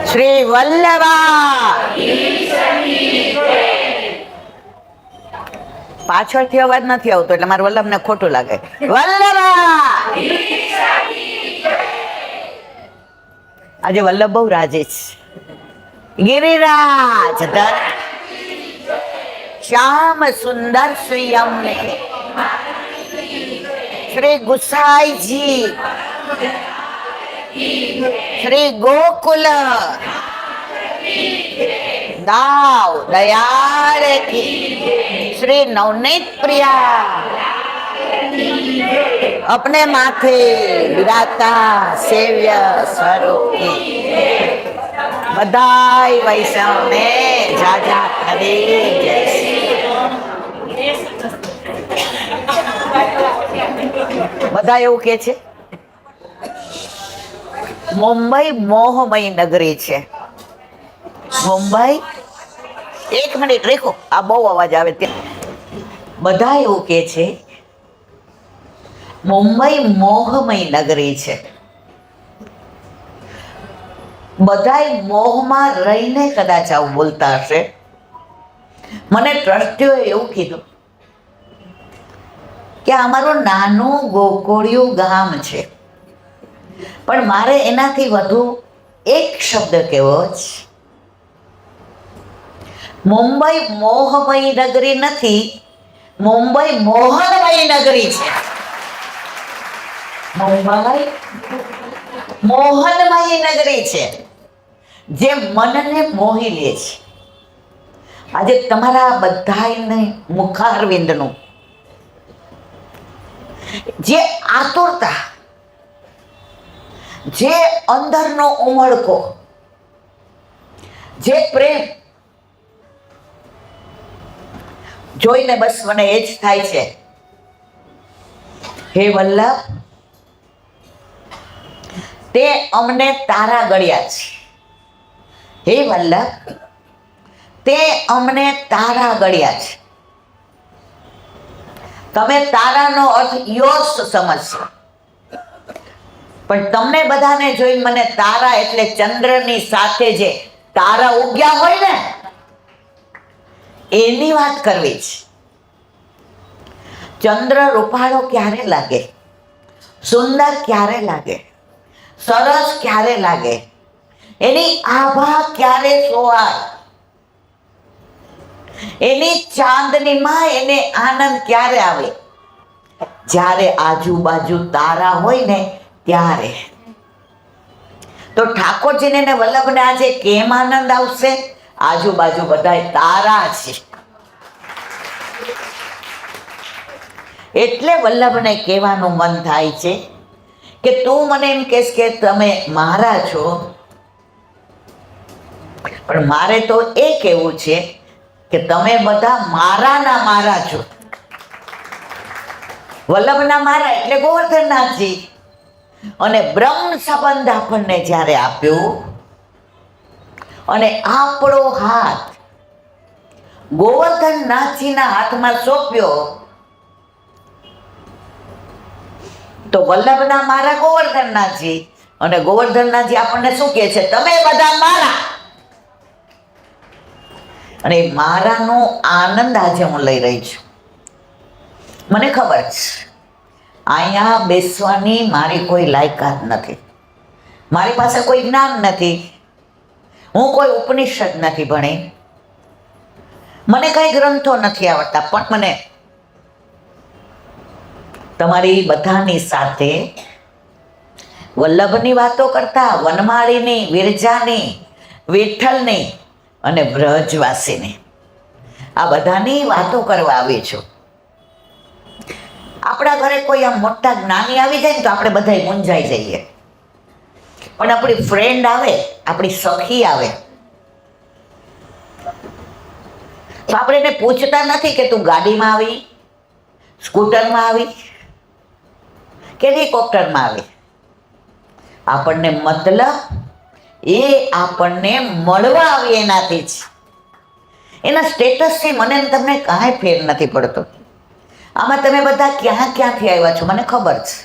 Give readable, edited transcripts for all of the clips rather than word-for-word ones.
શ્રી વલ્લભા. પાછળથી અવાજ નથી આવતો એટલે મારે વલ્લભને ખોટું લાગે. વલ્લભા. આજે વલ્લભ બહુ રાજી છે. ગિરિરાજ ધર શ્યામ સુંદર શ્રી અમને શ્રી ગુસાઈજી શ્રી ગોકુલ દાવ દયાળ કી શ્રી નવનીત પ્રિયા अपने माथे विराता सेव्य स्वरूप बधाई वैष्णव ने जाजा करे जय બધા એવું કે છે મુંબઈ મોહમય નગરી છે. મુંબઈ, એક મિનિટ રેખો, આ બહુ અવાજ આવે ત્યાં. બધા એવું કે છે મુંબઈ મોહમય નગરી છે. બધાય મોહમાં રહીને કદાચ આવું બોલતા હશે. મને ટ્રસ્ટીઓએ એવું કીધું કે અમારું નાનું ગોકુળિયું ગામ છે, પણ મારે એનાથી વધુ એક શબ્દ કહેવો છે. મુંબઈ મોહમય નગરી નથી, મુંબઈ મોહનમય નગરી છે. મુંબઈ મોહનમય નગરી છે, જે મનને મોહી લે છે. આજે તમારા બધાને મુખારવિંદનું જે આતુરતા, જે અંદરનો ઉમળકો, જે પ્રેમ જોઈને બસ મને એ જ થાય છે, હે વલ્લભ, તે અમને તારા ગળ્યા છે. હે વલ્લભ, તે અમને તારા ગળ્યા છે. તમે તારાનો અર્થ યોસ સમજશો, પણ તમને બધાને જોઈને મને તારા એટલે ચંદ્રની સાથે જે તારા ઉગ્યા હોય ને એની વાત કરવી છે. ચંદ્ર રૂપાળો ક્યારે લાગે, સુંદર ક્યારે લાગે, સરસ ક્યારે લાગે, એની આભા ક્યારે સોહાય, એની ચાંદનીમાં એને આનંદ ક્યારે આવે, જ્યારે આજુબાજુ તારા હોય ને ત્યારે. તો ઠાકોરજીને ને વલ્લભને આજે કેમ આનંદ આવશે? આજુબાજુ બધાય તારા છે. એટલે વલ્લભને કહેવાનું મન થાય છે કે તું મને એમ કહેશ કે તમે મારા છો, પણ મારે તો એ કહેવું છે કે તમે બધા મારાના મારા છો. વલ્લભના મારા એટલે ગોવર્ધનનાથજી. અને બ્રહ્મ સંબંધ આપણને જ્યારે આપ્યું અને આપણો હાથ ગોવર્ધનનાથજીના હાથમાં સોંપ્યો, તો વલ્લભના મારા ગોવર્ધનનાથજી, અને ગોવર્ધનનાથજી આપણને શું કહે છે? તમે બધા મારા. અને મારાનો આનંદ આજે હું લઈ રહી છું. મને ખબર છે અહીંયા બેસવાની મારી કોઈ લાયકાત નથી, મારી પાસે કોઈ જ્ઞાન નથી, હું કોઈ ઉપનિષદ નથી ભણી, મને કઈ ગ્રંથો નથી આવડતા, પણ મને તમારી બધાની સાથે વલ્લભની વાતો કરતા, વનમાળીની, વિરજાની, વિઠ્ઠલની અને વ્રજવાસીની, આ બધાની વાતો કરવા આવી છું. આપણા ઘરે કોઈ આમ મોટા જ્ઞાની આવી જાય ને તો આપણે બધા મૂંઝાઈ જઈએ, પણ આપણી ફ્રેન્ડ આવે, આપણી સખી આવે, તો આપણે એને પૂછતા નથી કે તું ગાડીમાં આવી, સ્કૂટરમાં આવી કે હેલિકોપ્ટરમાં આવી. આપણને મતલબ એ આપણને મળવા આવી એનાથી જ. એના સ્ટેટસથી મને તમને કાંઈ ફેર નથી પડતો. આમાં તમે બધા ક્યાં ક્યાંથી આવ્યા છો મને ખબર છે.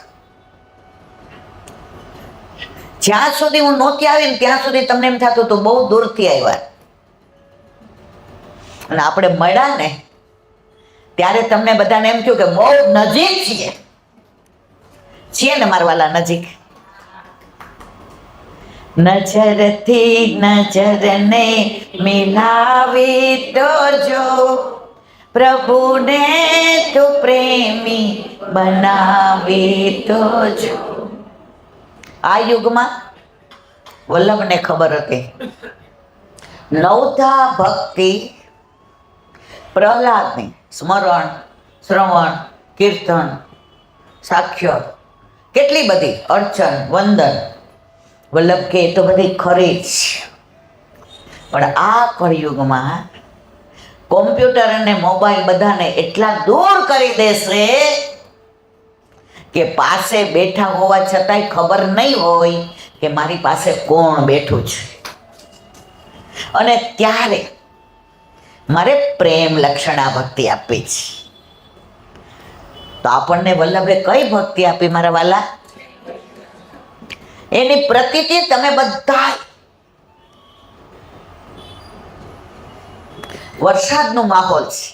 જ્યાં સુધી હું નહોતી આવી ને ત્યાં સુધી તમને એમ થતું હતું બહુ દૂરથી આવ્યા, અને આપણે મળ્યા ને ત્યારે તમને બધાને એમ થયું કે બહુ નજીક છીએ ને મારા વાલા, નજીક. નજરથી નજરને મિલાવી તો જો, પ્રભુને તું પ્રેમી બનાવી તો જો. આ યુગમાં વલ્લભને ખબર હતી નવધા ભક્તિ પ્રહલાદની સ્મરણ, શ્રવણ, કીર્તન, સાખ્ય, કેટલી બધી અર્ચન, વંદન. વલ્લભ કે એ તો બધી ખરી જ, પણ આ કળિયુગમાં કોમ્પ્યુટર અને મોબાઈલ બધાને એટલા દૂર કરી દેશે કે પાસે બેઠા હોવા છતાંય ખબર નહીં હોય કે મારી પાસે કોણ બેઠું છે. અને ત્યારે મારે પ્રેમ લક્ષણા ભક્તિ આપવી છે. તો આપણને વલ્લભે કઈ ભક્તિ આપી મારા વાલા? એની પ્રતીતિ તમે બધા, વરસાદનો માહોલ છે,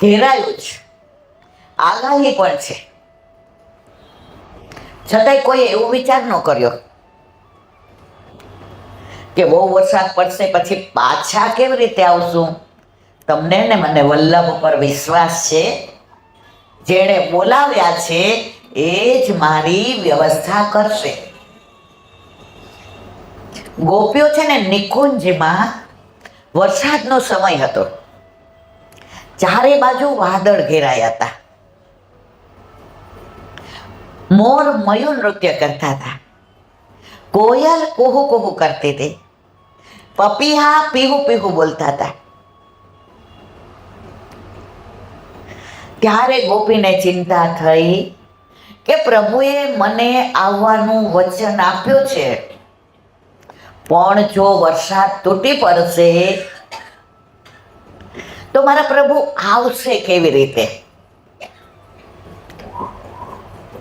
ઘેરાયું છે, આગાહી પણ છે, છતાંય કોઈ એવો વિચાર ન કર્યો કે બહુ વરસાદ પડશે પછી પાછા કેવી રીતે આવશું. તમને ને મને વલ્લભ પર વિશ્વાસ છે, જેણે બોલાવ્યા છે એ જ મારી વ્યવસ્થા કરશે. ગોપીઓ છે ને નિકુંજમાં વરસાદનો સમય હતો, ચારે બાજુ વાદળ ઘેરાયા હતા, મોર મયુર નૃત્ય કરતા હતા, કોયલ કુહુ કુહુ કરતી હતી, પપીહા પીહુ પીહુ બોલતા હતા. ત્યારે ગોપીને ચિંતા થઈ કે પ્રભુએ મને આવવાનું વચન આપ્યું છે, પણ જો વરસાદ તૂટી પડશે તો મારા પ્રભુ આવશે કેવી રીતે?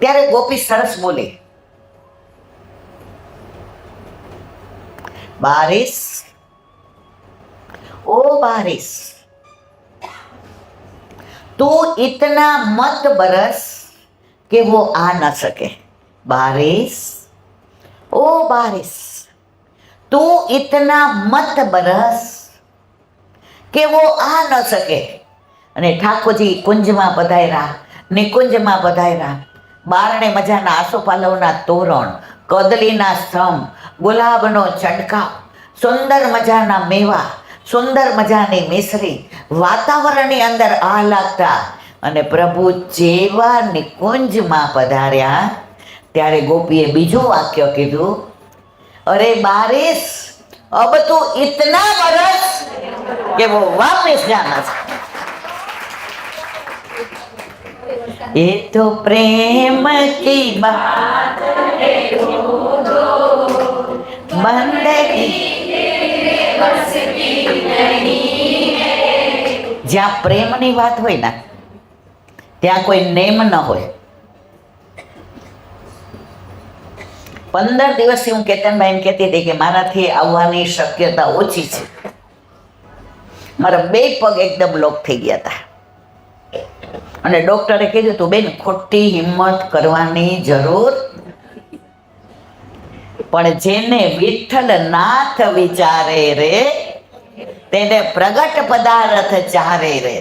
ત્યારે ગોપી સરસ બોલી, बारिश ओ बारिश तू इतना मत बरस कि वो आ न सके. बारिश ओ बारिश तू इतना मत बरस કે वो आ ન શકે. અને ઠાકોરજી કુંજમાં પધાર્યા, નિકુંજમાં પધાર્યા. બારણે મજાના આસોપાલવના તોરણ, કદલીના સ્તંભ, ગુલાબનો છંટકાવ, સુંદર મજાના મેવા, સુંદર મજાની મિશ્રી, વાતાવરણની અંદર આહલાદતા. અને પ્રભુ જેવા નિકુંજમાં પધાર્યા ત્યારે ગોપીએ બીજું વાક્ય કીધું, અરે બારિશ અબ તો ઇતના બરસ કે वो वापस जाना था. ये तो प्रेम की बात है बंदगी જ્યાં પ્રેમની વાત હોય ને ત્યાં કોઈ નેમ ન હોય. 15 દિવસથી હું કેતનભાઈને કહેતી હતી કે મારાથી આવવાની શક્યતા ઓછી છે. મારા 2 પગ એકદમ લોક થઈ ગયા હતા અને ડોક્ટરે કીધું તું બેન ખોટી હિંમત કરવાની જરૂર, પણ જેને વિઠ્ઠલ નાથ વિચારે રે તેને પ્રગટ પદાર્થ ચારે રે.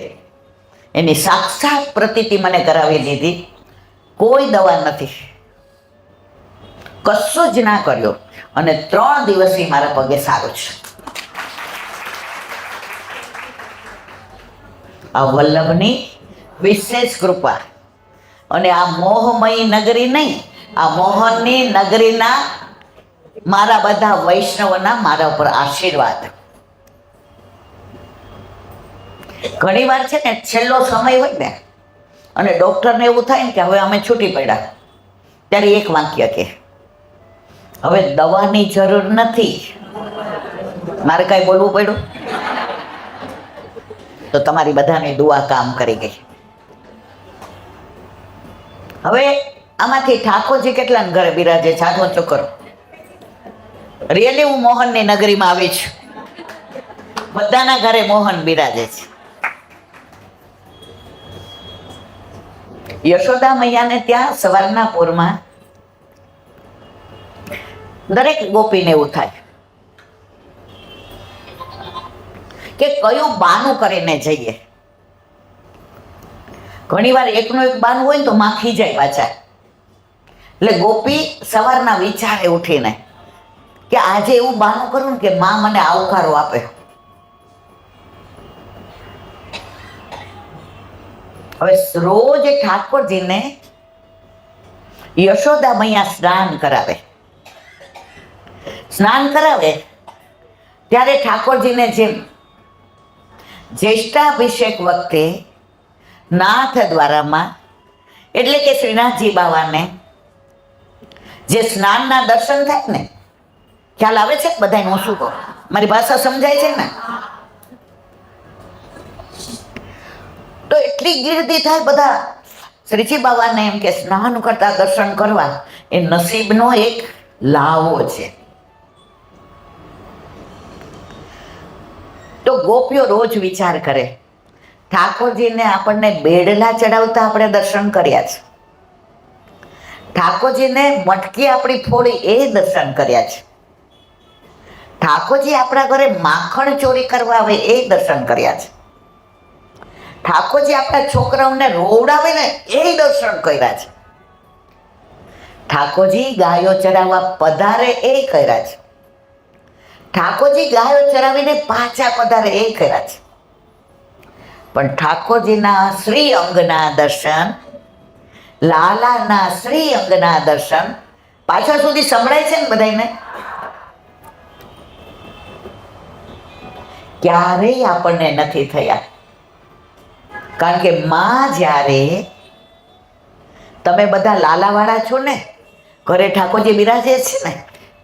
એની સાક્ષાત પ્રતીતિ મને કરાવી દીધી. કોઈ દવા નથી, કશું જ ના કર્યો અને 3 દિવસથી મારા પગે સારું છે. આ વલ્લભની વિશેષ કૃપા. અને આ મોહમયી નગરી નહીં, આ મોહનની નગરીના મારા બધા વૈષ્ણવના મારા ઉપર આશીર્વાદ. ઘણી વાર છે ને છેલ્લો સમય હોય ને અને ડૉક્ટરને એવું થાય ને કે હવે અમે છૂટી પડ્યા, ત્યારે એક વાક્ય કે હવે દવાની જરૂર નથી. મારે કાંઈ બોલવું પડ્યું? તો તમારી બધાની દુઆ કામ કરી ગઈ. હવે આમાંથી ઠાકોરજી કેટલાના ઘરે બિરાજે છે? હાથ ઊંચો કરો. રિયલી હું મોહનની નગરીમાં આવી છું. બધાના ઘરે મોહન બિરાજે છે. યશોદા મૈયાને ત્યાં સવારના પોરમાં દરેક ગોપીને એવું થાય કે કયું બાનું કરીને જઈએ. ઘણી વાર એકનું એક બાનું હોય ને તો માં ખીજાય પાછા. એટલે ગોપી સવારના વિચારે ઉઠીને કે આજે એવું બાનું કરું ને કે માં મને આવકારો આપે. હવે રોજ ઠાકોરજીને યશોદા મૈયા સ્નાન કરાવે. સ્નાન કરાવે ત્યારે ઠાકોરજીને જેમ જ્યેષ્ઠાભિષેક વખતે નાથ દ્વારામાં એટલે કે શ્રીનાથજી બાવાને જે સ્નાનના દર્શન થાય ને, ખ્યાલ આવે છે બધાને? હું શું કહું, મારી ભાષા સમજાય છે ને? તો એટલી ગીરદી થાય બધા શ્રીજી બાવાને એમ કે સ્નાન કરતા દર્શન કરવા એ નસીબનો એક લાવો છે. તો ગોપીઓ રોજ વિચાર કરે, ઠાકોરજીને આપણને બેડલા ચડાવતા આપણે દર્શન કર્યા છે, ઠાકોરજીને મટકી આપણી ફોડી એ દર્શન કર્યા છે, ઠાકોરજી આપણા ઘરે માખણ ચોરી કરવા આવે એ દર્શન કર્યા છે, ઠાકોરજી આપણા છોકરાઓને રોવડાવે ને એ દર્શન કર્યા છે, ઠાકોરજી ગાયો ચરાવવા પધારે એ કર્યા છે, ઠાકોરજી ગાયો ચરાવીને પાછા પધારે એ કર્યા છે. પણ ઠાકોરજીના શ્રી અંગના દર્શન, લાલાના શ્રી અંગના દર્શન પાછળ સુધી સંભળાય છે ને બધાને? ક્યારેય આપણને નથી થયા. કારણ કે માં જ્યારે, તમે બધા લાલાવાળા છો ને, ઘરે ઠાકોરજી બિરાજે છે ને,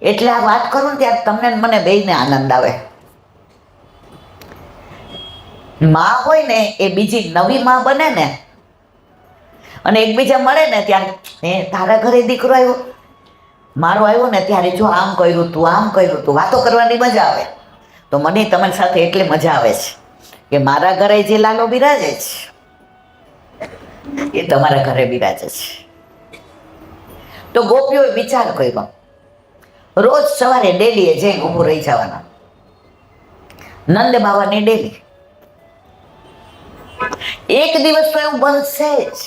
એટલે આ વાત કરું ને ત્યારે તમને મને બેયને આનંદ આવે. માં હોય ને એ બીજી નવી માં બને ને, અને એકબીજા મળે ને ત્યારે હે તારા ઘરે દીકરો આવ્યો, મારો આવ્યો ને ત્યારે જો આમ કર્યું તું, આમ કર્યું તું, વાતો કરવાની મજા આવે. તો મને તમારી સાથે એટલે મજા આવે છે કે મારા ઘરે જે લાલો બિરાજે છે એ તમારા ઘરે બિરાજે છે. તો ગોપીઓએ વિચાર કર્યો, રોજ સવારે ડેલીએ જઈને ઊભું રહી જવાના. નંદ બાવાની ડેલી. એક દિવસ તો એવું બનશે જ,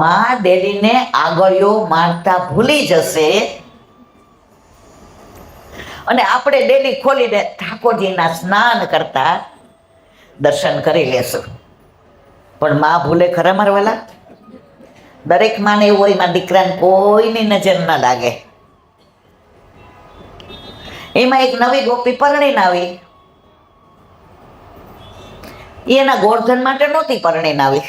માં ડેલીને આગળીઓ મારતા ભૂલી જશે અને આપણે ડેલી ખોલીને ઠાકોરજીના સ્નાન કરતા દર્શન કરી લેશું. પણ માં ભૂલે ખરા મારવાલા? દરેક માને એવું હોય, માં દીકરાને કોઈની નજર ન લાગે. એમાં એક નવી ગોપી પરણીને આવી. એના ગોરધન માટે નહોતી પરણીને આવી.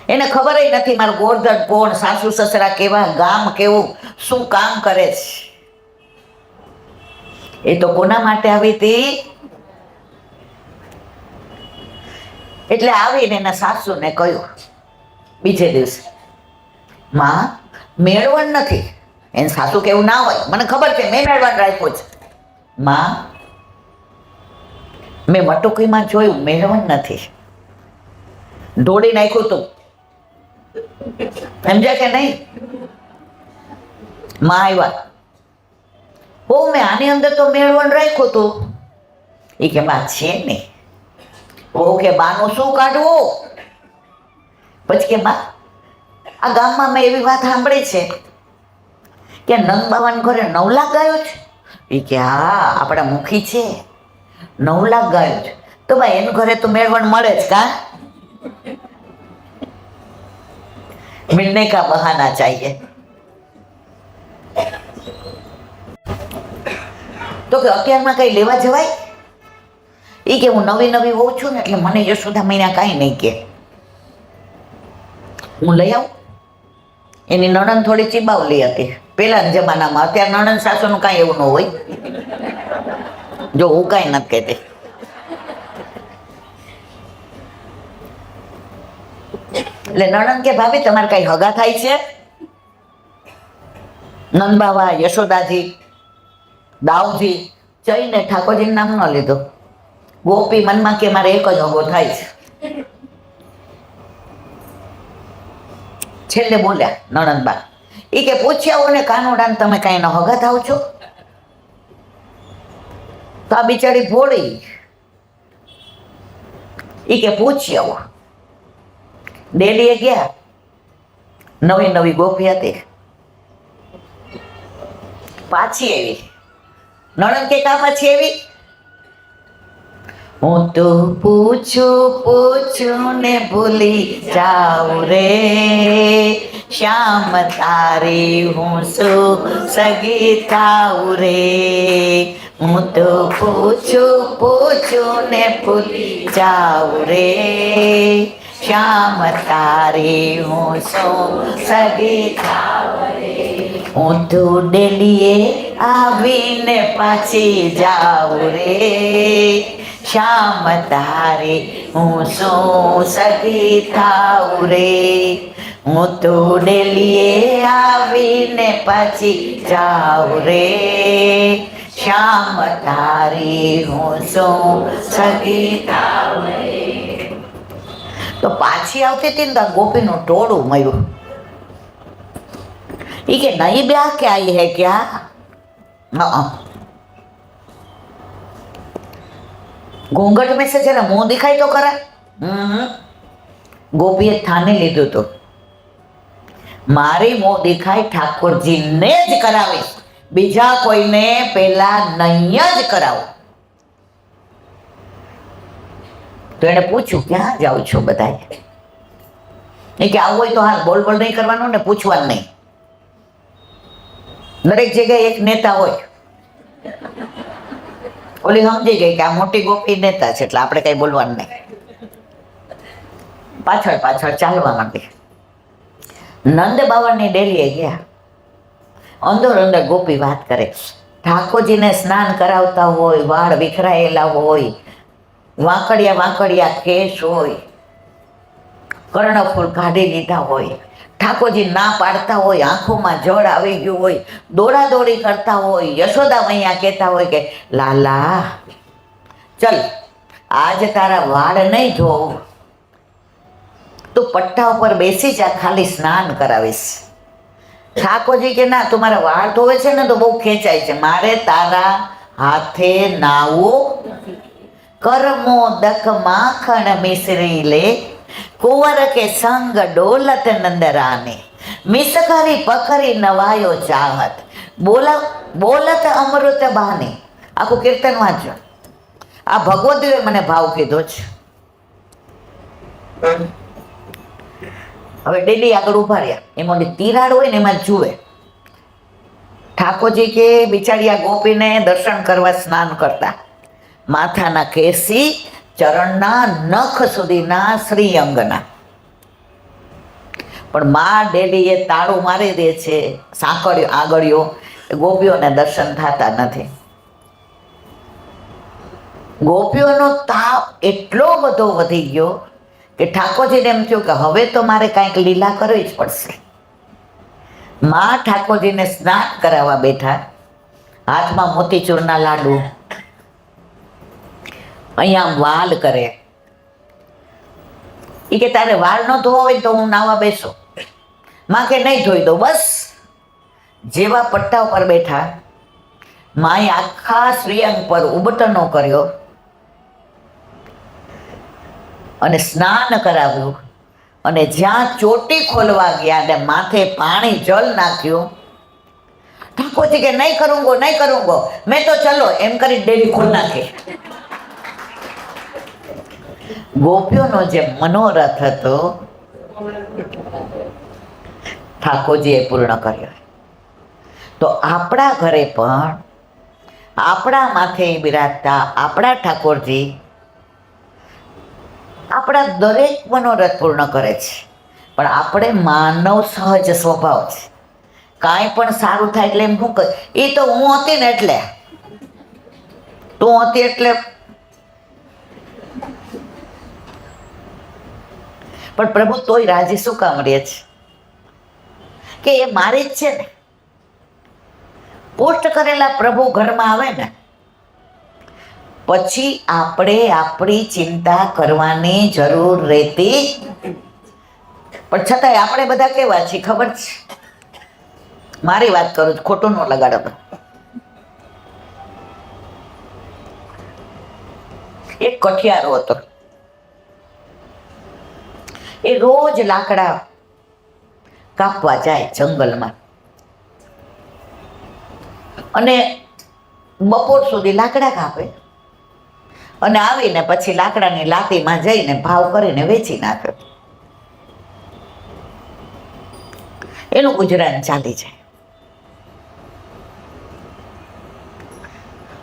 એને ખબર નથી મારું ગોરધન કોણ, સાસુ સસરા કેવા, ગામ કેવું, શું કામ કરે છે. એ તો કોના માટે આવી હતી? એટલે આવીને એના સાસુને કહ્યું બીજે દિવસે, માં મેળવણ નથી. એને સાસુ કેવું ના હોય, મને ખબર છે, મેં મેળવણ રાખ્યું છે. માં મેં મટુકીમાં જોયું, મેળવણ નથી. ઢોળી નાખ્યું તું, સમજ્યા કે નહીં? માં આવ્યા, હો મેં આની અંદર તો મેળવણ રાખ્યું તું. એ કે બા છે નહીં. ઓ કે બાનું શું કાઢવું? પછી કે બા આ ગામમાં મેં એવી વાત સાંભળી છે કે નંદ બાવાના ઘરે 9 લાખ ગાયો છે. એ કે હા, આપણા મુખી છે, 9 લાખ ગાયો છે. તો ભાઈ એનું ઘરે તો મેળવણ મળે જ કા? મિલને કા બહાના ચાહીએ. તો કે અત્યારમાં કઈ લેવા જવાય? એ કે હું નવી નવી હોઉં છું ને એટલે મને યશોદા મહિના કાંઈ નહીં કે, હું લઈ આવું. એની નણંદ થોડી ચીબાવલી હતી પહેલાના જમાનામાં. અત્યારે નણંદ સાસુનું કાંઈ એવું ન હોય. જો હું કાંઈ નથી કહેતી. એટલે નણંદ કે ભાભી તમારે કઈ હગા થાય છે? નંદબાવા, યશોદાજી, દાઉજી, જઈને ઠાકોરજીનું નામ ન લીધું. ગોપી મનમાં કે મારે એક જ હગો થાય છે. છેલ્લે બોલ્યા નણંદબા, એ કે પૂછ્યા આવો ને કાનોડાને તમે કઈ ન હગા થાવ છો? તો આ બિચારી ભોળી, એ કે પૂછી આવો. ડેલીએ ગયા, નવી નવી ગોપી હતી, પાછી આવી. નણંદ કે કા પાછી આવી? હું તો પૂછું ને ભૂલી જાઉં રે, શ્યામ તારી હું શું સગી થાઉં રે. હું તો પૂછું ને ભૂલી જાઉં રે, શ્યામ તારી હું શું સગી થાઉં રે. હું તો ડેલીએ આવીને પાછી જાઉં રે, શ્યામ તારે હું શું સગી થાઉં રે. હું તો ડેલીએ આવીને પાછી જાઉં રે, શ્યામ તારી હું શું સગી થાઉં રે. તો પાછી આવતી હતી ને તો ગોપીનું ટોળું મળ્યું. એ કે નહીં બ્યાહ કે આઈ હે ક્યાં? ઘૂંઘટ में से जरा मुंह दिखाई तो करा. ગોપીએ થાને લીધું તો મારી મોં દેખાય ઠાકોરજીને જ કરાવીશ, બીજા કોઈને પેલા નહીં જ કરાવું. તો એને પૂછ્યું ક્યાં જાઓ છો બધા? એ કે આવું હોય તો હાલ, બોલ બોલ નહીં કરવાનું ને પૂછવાનું નહીં. દરેક જગ્યાએ એક નેતા હોય. ઓલી સમજી ગઈ કે આ મોટી ગોપી નેતા છે એટલે આપણે કઈ બોલવાનું નહીં. પાછળ પાછળ ચાલવા માંડી. નંદ બાવાની ડેલીએ ગયા. અંદર અંદર ગોપી વાત કરે. ઠાકોરજીને સ્નાન કરાવતા હોય, વાળ વિખરાયેલા હોય, વાંકડિયા વાંકડિયા કેસ હોય, કર્ણફૂલ કાઢી લીધા હોય, ઠાકોરજી ના પાડતા હોય, આંખોમાં જળ આવી ગયું હોય, દોડાદોડી કરતા હોય, યશોદા મૈયા કહેતા હોય કે લાલા ચલ આજ તારા વાળ નહીં ધોવું, તું પટ્ટા ઉપર બેસી જા, ખાલી સ્નાન કરાવીશ. ઠાકોરજી કે ના, તું મારા વાળ ધોવે છે ને તો બહુ ખેંચાય છે, મારે તારા હાથે નાવું. કરમોદક માખણ મિશ્રી લે, કુંવર કે સંગ ડોલત નંદરાને, મિસકરી પકરી નવાયો ચાહત, બોલત અમૃત બહાની. આખું કીર્તન વાંચો. આ ભગવતીએ મને ભાવ કીધો છે. હવે ડેલી આગળ ઉભા રહ્યા, એમાં તિરાડ હોય ને એમાં જુએ. ઠાકોરજી કે બિચારી આ ગોપીને દર્શન કરવા સ્નાન કરતા, માથાના કેસી, ચરણના નખ સુધીના શ્રીઅંગના. પણ માં ડેલી એ તાળું મારી દે છે, સાંકળ્યો આગળ્યો, ગોપીઓને દર્શન થતા નથી. ગોપીઓનો તાપ એટલો બધો વધી ગયો કે ઠાકોરજીને એમ થયું કે હવે તો મારે કાંઈક લીલા કરવી જ પડશે. માં ઠાકોરજીને સ્નાન કરાવવા બેઠા, હાથમાં મોતીચૂરના લાડુ, અહીંયા વાલ કરે. એ કે તારે વાળ ન ધોવા હોય તો હું નાવા બેસો. માં કે નહીં ધોઈ દો બસ. જેવા પટ્ટા ઉપર બેઠા, માએ આખા શ્રીઅંગ પર ઉબટનો કર્યો અને સ્નાન કરાવ્યું. અને જ્યાં ચોટી ખોલવા ગયા ને માથે પાણી જલ નાખ્યું, ઠાકોરજી કે નહીં કरूंगो નહીં करूंगो, મેં તો ચલો એમ કરી ડેલી ખોલ નાખી. ગોપીઓનો જે મનોરથ હતો ઠાકોરજીએ પૂર્ણ કર્યો. તો આપણા ઘરે પણ આપણા માથે બિરાજતા આપણા ઠાકોરજી આપણા દરેક મનોરથ પૂર્ણ કરે છે. પણ આપણે માનવ સહજ સ્વભાવ છે, કાંઈ પણ સારું થાય એટલે એમ શું કહે, એ તો હું હતી ને એટલે, તું હતી એટલે. પણ પ્રભુ તોય રાજી શું કામ રહે છે કે એ મારી જ છે ને. પોસ્ટ કરેલા પ્રભુ ઘરમાં આવે ને પછી આપણે આપણી ચિંતા કરવાની જરૂર રહેતી, પણ છતાંય આપણે બધા કેવા છીએ ખબર છે? મારી વાત કરું છું, ખોટું ન લગાડો. એક કઠિયારો હતો, એ રોજ લાકડા કાપવા જાય જંગલમાં અને બપોર સુધી લાકડા કાપે અને આવીને પછી લાકડાની લાટીમાં જઈને ભાવ કરીને વેચી નાખે. એનું ગુજરાન ચાલી જાય.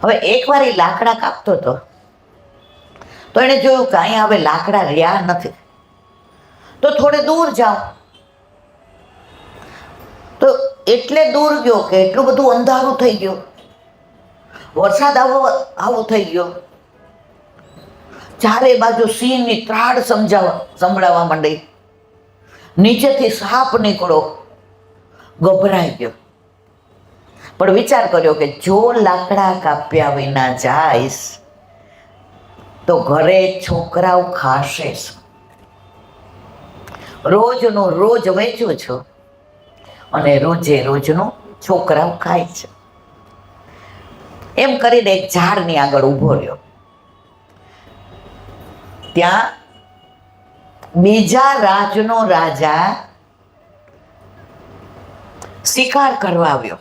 હવે એકવાર એ લાકડા કાપતો હતો તો એને જોયું કે અહીંયા હવે લાકડા રહ્યા નથી, તો થોડે દૂર જાઓ. તો એટલે દૂર ગયો કે એટલું બધું અંધારું થઈ ગયું, વરસાદ આવો થઈ ગયો, ચારે બાજુ સિંહની ત્રાડ સંભળાવા માંડી, નીચેથી સાપ નીકળો, ગભરાઈ ગયો. પણ વિચાર કર્યો કે જો લાકડા કાપ્યા વિના જાઈશ તો ઘરે છોકરાઓ ખાશે શું? રોજનું રોજ વેચું છું અને રોજે રોજનું છોકરાઓ ખાય છે. એમ કરીને એક ઝાડની આગળ ઊભો રહ્યો. ત્યાં બીજા રાજનો રાજા શિકાર કરવા આવ્યો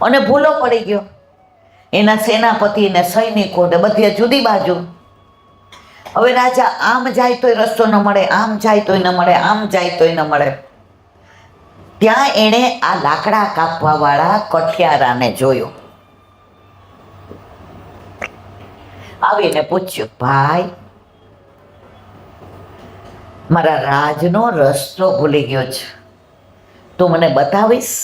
અને ભૂલો પડી ગયો. એના સેનાપતિ ને સૈનિકો ને બધી જુદી બાજુ. હવે રાજા આમ જાય તોય રસ્તો ન મળે, આમ જાય તોય ન મળે, આમ જાય તોય ન મળે. ત્યાં એણે આ લાકડા કાપવા વાળા કઠિયારાને જોયો. આવીને પૂછ્યું, ભાઈ મારા રાજનો રસ્તો ભૂલી ગયો છે, તું મને બતાવીશ?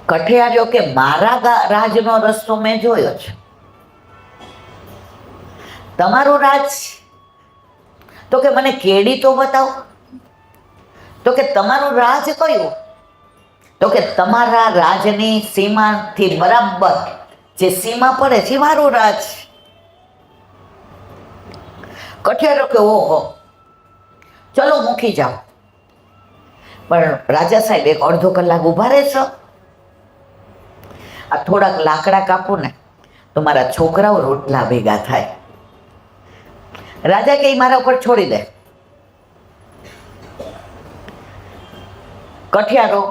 કઠિયાર્યો કે મારા રાજનો રસ્તો મેં જોયો છે, તમારું રાજ? તો કે મને કેડી તો બતાવો. તો કે તમારું રાજ કયું? તો કે તમારા રાજની સીમાથી બરાબર જે સીમા પડે છે મારું રાજ. કઠિયારો કે ઓહો, ચલો મૂકી જાઓ. પણ રાજા સાહેબ એક અડધો કલાક ઊભા રહેશો? આ થોડાક લાકડા કાપું ને તો મારા છોકરાઓ રોટલા ભેગા થાય. રાજા કે મારા ઉપર છોડી દે. કઠિયારો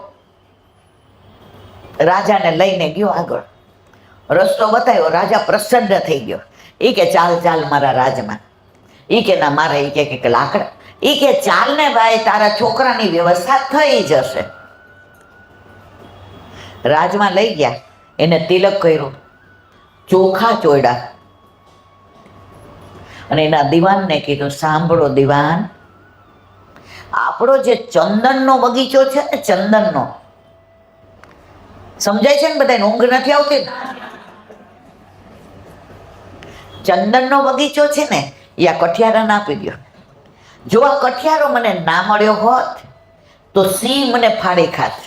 રાજાને લઈને ગયો આગળ, રસ્તો બતાવ્યો. રાજા પ્રસન્ન થઈ ગયો. એ કે ચાલ ચાલ મારા રાજમાં. એ કે ના મારે, એ કે લાકડા. એ કે ચાલ ને ભાઈ, તારા છોકરાની વ્યવસ્થા થઈ જશે. રાજમાં લઈ ગયા, એને તિલક કર્યું, ચોખા ચોયડા અને એના દિવાનને કીધું, સાંભળો દિવાન, આપણો જે ચંદનનો બગીચો છે ને, ચંદનનો, સમજાય છે ને બધાને? ઊંઘ નથી આવતી? ચંદનનો બગીચો છે ને એ આ કઠિયારાને આપી દો. જો આ કઠિયારો મને ના મળ્યો હોત તો સિંહ મને ફાડી ખાત,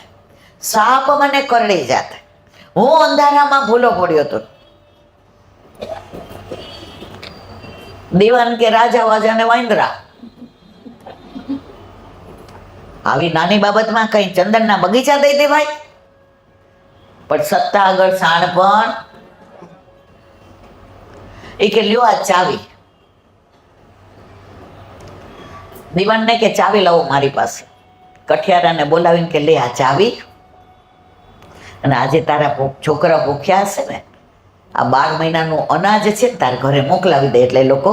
સાપ મને કરડી જાત, હું અંધારામાં ભૂલો પડ્યો હતો. દીવાન કે રાજા વાજાને વાંદરા, આવી નાની બાબતમાં કઈ ચંદનના બગીચા દઈ દેવાય? પણ સત્તા આગળ શાણપણ. એ કે લ્યો આ ચાવી. દીવાનને કે ચાવી લાવો મારી પાસે. કઠિયારાને બોલાવીને કે લે આ ચાવી, અને આજે તારા છોકરા ભૂખ્યા હશે ને, આ 12 મહિનાનું અનાજ છે ને તારે ઘરે મોકલાવી દે એટલે લોકો,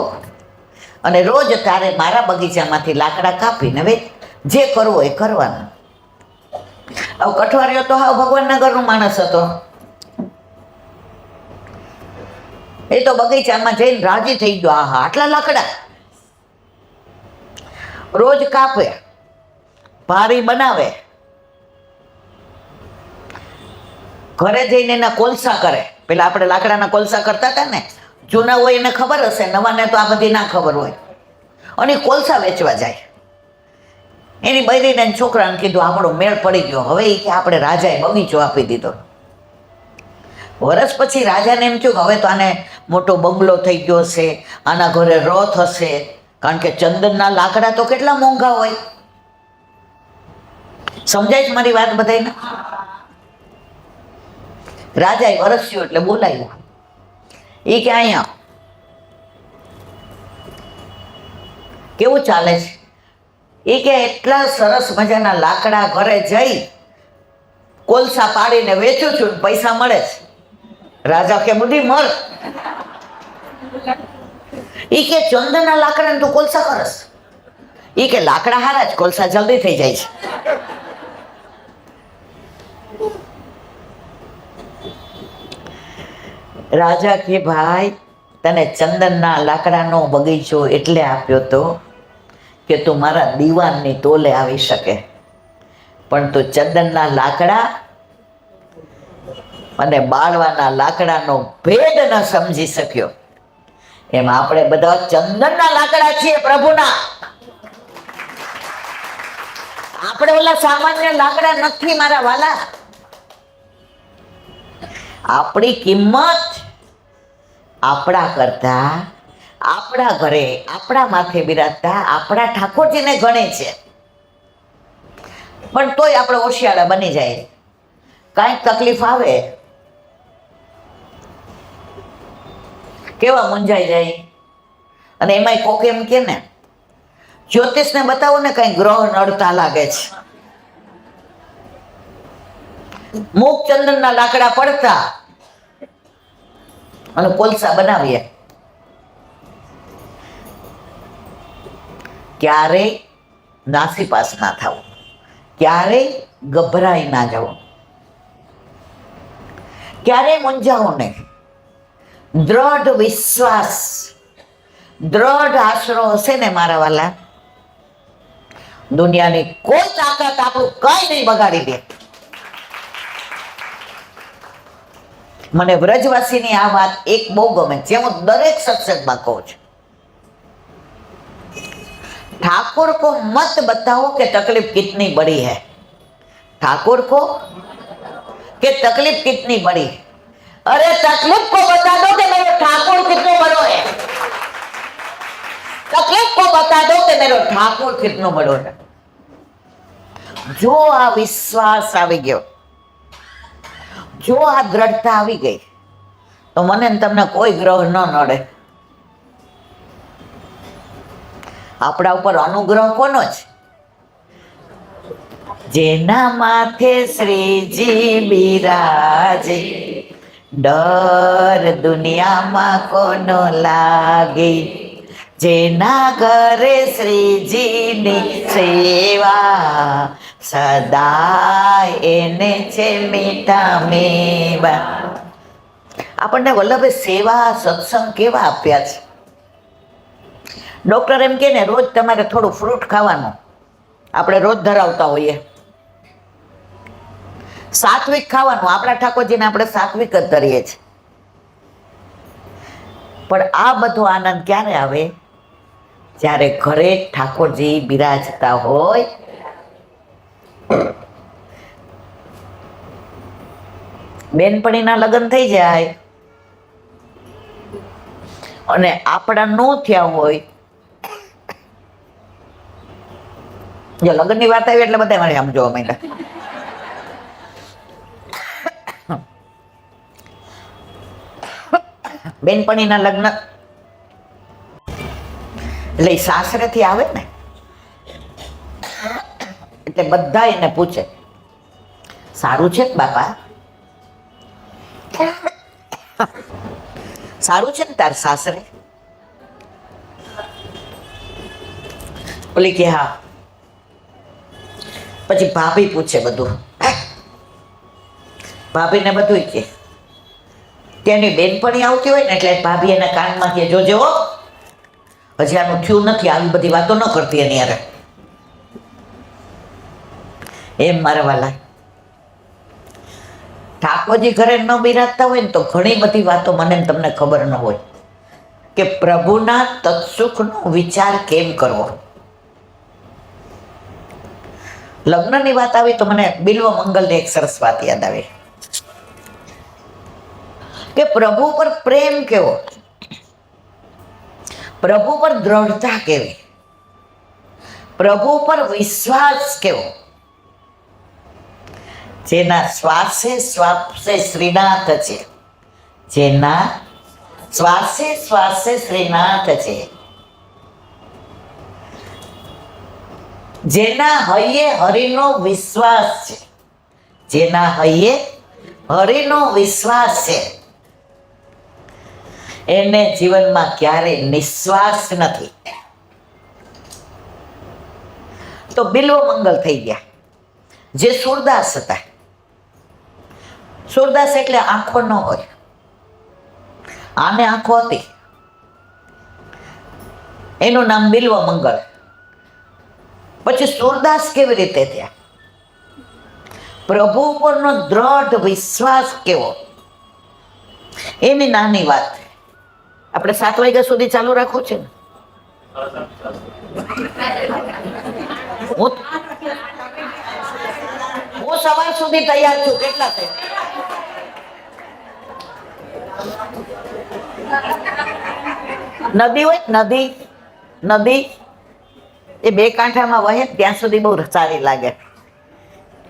અને રોજ તારે મારા બગીચામાંથી લાકડા કાપીને જે કરવું એ કરવાનું. હવે કઠવારીઓ તો હાવ ભગવાનના ઘરનો માણસ હતો. એ તો બગીચામાં જઈને રાજી થઈ ગયો. આહા, આટલા લાકડા રોજ કાપે, ભારી બનાવે, ઘરે જઈને એના કોલસા કરે. પેલા આપણે લાકડાના કોલસા કરતા હતા ને, જૂના હોય એને ખબર હશે, નવાને તો આ બધી ના ખબર હોય. અને કોલસા વેચવા જાય. એની બૈરીને છોકરાને કીધું આપણો મેળ પડી ગયો, હવે એ કે આપણે રાજાએ બગીચો આપી દીધો. વર્ષ પછી રાજાને એમ થયું કે હવે તો આને મોટો બંગલો થઈ ગયો હશે, આના ઘરે રથ હશે, કારણ કે ચંદનના લાકડા તો કેટલા મોંઘા હોય. સમજાય છે મારી વાત બધાને? રાજાએ વરસ થયું એટલે બોલાવ્યું. એ કે અહીંયા કેવું ચાલે છે? એ કે એટલા સરસ મજાના લાકડા ઘરે જઈ કોલસા પાડીને વેચું છું ને પૈસા મળે છે. રાજા કે બુઢી મર. એ કે ચંદનના લાકડાને તું કોલસા કરસ? એ કે લાકડા હારા જ, કોલસા જલ્દી થઈ જાય છે. રાજા કે ભાઈ તને ચંદનના લાકડાનો બગીચો એટલે આપ્યો તો કે તું મારા દીવાનની તોલે આવી શકે, પણ તું ચંદનના લાકડા અને બાળવાના લાકડાનો ભેદ ન સમજી શક્યો. એમ આપણે બધા ચંદનના લાકડા છીએ પ્રભુના. આપણે ઓલા સામાન્ય લાકડા નથી મારા વાલા. આપણી કિંમત આપણા કરતા, આપણા ઘરે આપણા માથે બિરાજતા આપણા ઠાકોરજીને ગણે છે. પણ તોય આપણે હોશિયાળા બની જાય. કાંઈક તકલીફ આવે કેવા મૂંઝાઈ જાય. અને એમાંય કોક એમ કે ને જ્યોતિષને બતાવો ને કઈ ગ્રહ નડતા લાગે છે. મૂક ચંદનના લાકડા પડતા અને કોલસા બનાવીએ. ક્યારેય નાસીપાસ ના થવું, ક્યારેય ગભરાઈ ના જવું, ક્યારેય મૂંઝાવો નહીં. દ્રઢ વિશ્વાસ, દ્રઢ આશરો હશે ને મારા વાલા, દુનિયાની કોઈ તાકાત આપણું કઈ નહીં બગાડી દે. મને વ્રજવાસીની આ વાત એક બહુ ગમે છે, હું દરેક સત્સંગમાં કહું છું. ठाकुर को मत बताओ कि तकलीफ कितनी बड़ी है. ठाकुर को कि तकलीफ कितनी बड़ी. अरे तकलीफ को बता दो कि मेरा ठाकुर कितना बड़ो है. तकलीफ को बता दो कि मेरा ठाकुर कितना बड़ो है. जो आ विश्वास આવી ગયો, જો આ દ્રઢતા આવી ગઈ તો મને ને તમને કોઈ ગ્રહ ન નડે. આપણા ઉપર અનુગ્રહ કોનો છે? જેના માથે શ્રીજી બિરાજે, ડર દુનિયામાં કોનો લાગે. જેના ઘરે શ્રીજીની સેવા, સદાય એને છે મીઠા મેવા. આપણને વલ્લભે સેવા સત્સંગ કેવા આપ્યા છે. ડૉક્ટર એમ કે ને રોજ તમારે થોડું ફ્રૂટ ખાવાનું, આપણે રોજ ધરાવતા હોઈએ. સાત્વિક ખાવાનું, આપણા ઠાકોરજીને આપણે સાત્વિક જ ધરીએ છીએ. પણ આ બધો આનંદ ક્યારે આવે? જ્યારે ઘરે ઠાકોરજી બિરાજતા હોય. બેનપણીના લગ્ન થઈ જાય અને આપણા ન થયા હોય, જો લગ્નની વાત આવી એટલે બધા મારે આમ જોવા માંડ્યા. બેનપણીના લગ્ન એટલે એ સાસરેથી આવે ને એટલે બધા એને પૂછે, સારું છે બાપા? સારું છે ને તાર સાસરે? ઓલી કે હા. પછી ભાભી પૂછે બધું, ભાભીને બધું કે તેની બેનપણી આવતી હોય ને એટલે ભાભી એના કાનમાં કે જોજે હો, હજી આનું થયું નથી, આવી બધી વાતો ન કરતી એની યારે. એમ મારા વાલા, ઠાકોરજી ઘરે ન બિરાજતા હોય ને તો ઘણી બધી વાતો મને તમને ખબર ન હોય. કે પ્રભુના તત્સુખનો વિચાર કેમ કરવો. લગ્નની વાત આવી તો મને બિલ્વ મંગલની એક સરસ વાત યાદ આવી કે પ્રભુ પર પ્રેમ કેવો, પ્રભુ પર દ્રઢતા કેવી, પ્રભુ પર વિશ્વાસ કેવો. જેના શ્વાસે શ્વાસે શ્રીનાથ છે, જેના શ્વાસે શ્વાસે શ્રીનાથ છે, જેના હૈયે હરિનો વિશ્વાસ છે, જેના હૈયે હરિનો વિશ્વાસ છે, એને જીવનમાં ક્યારેય નિશ્વાસ નથી. તો બિલ્વ મંગલ થઈ ગયા જે સુરદાસ હતા. સુરદાસ એટલે આંખો ન હોય, આને આંખો હતી, એનું નામ બિલ્વ મંગળ. પછી સુરદાસ કેવી રીતે થયા? પ્રભુ પરનો દ્રઢ વિશ્વાસ કેવો, એની નાની વાત. આપણે 7 વાગ્યા સુધી ચાલુ રાખવું છે ને? હું સવાર સુધી તૈયાર છું. કેટલા છે? નદી હોય, નદી નદી એ 2 કાંઠામાં વહે ત્યાં સુધી બહુ સારી લાગે.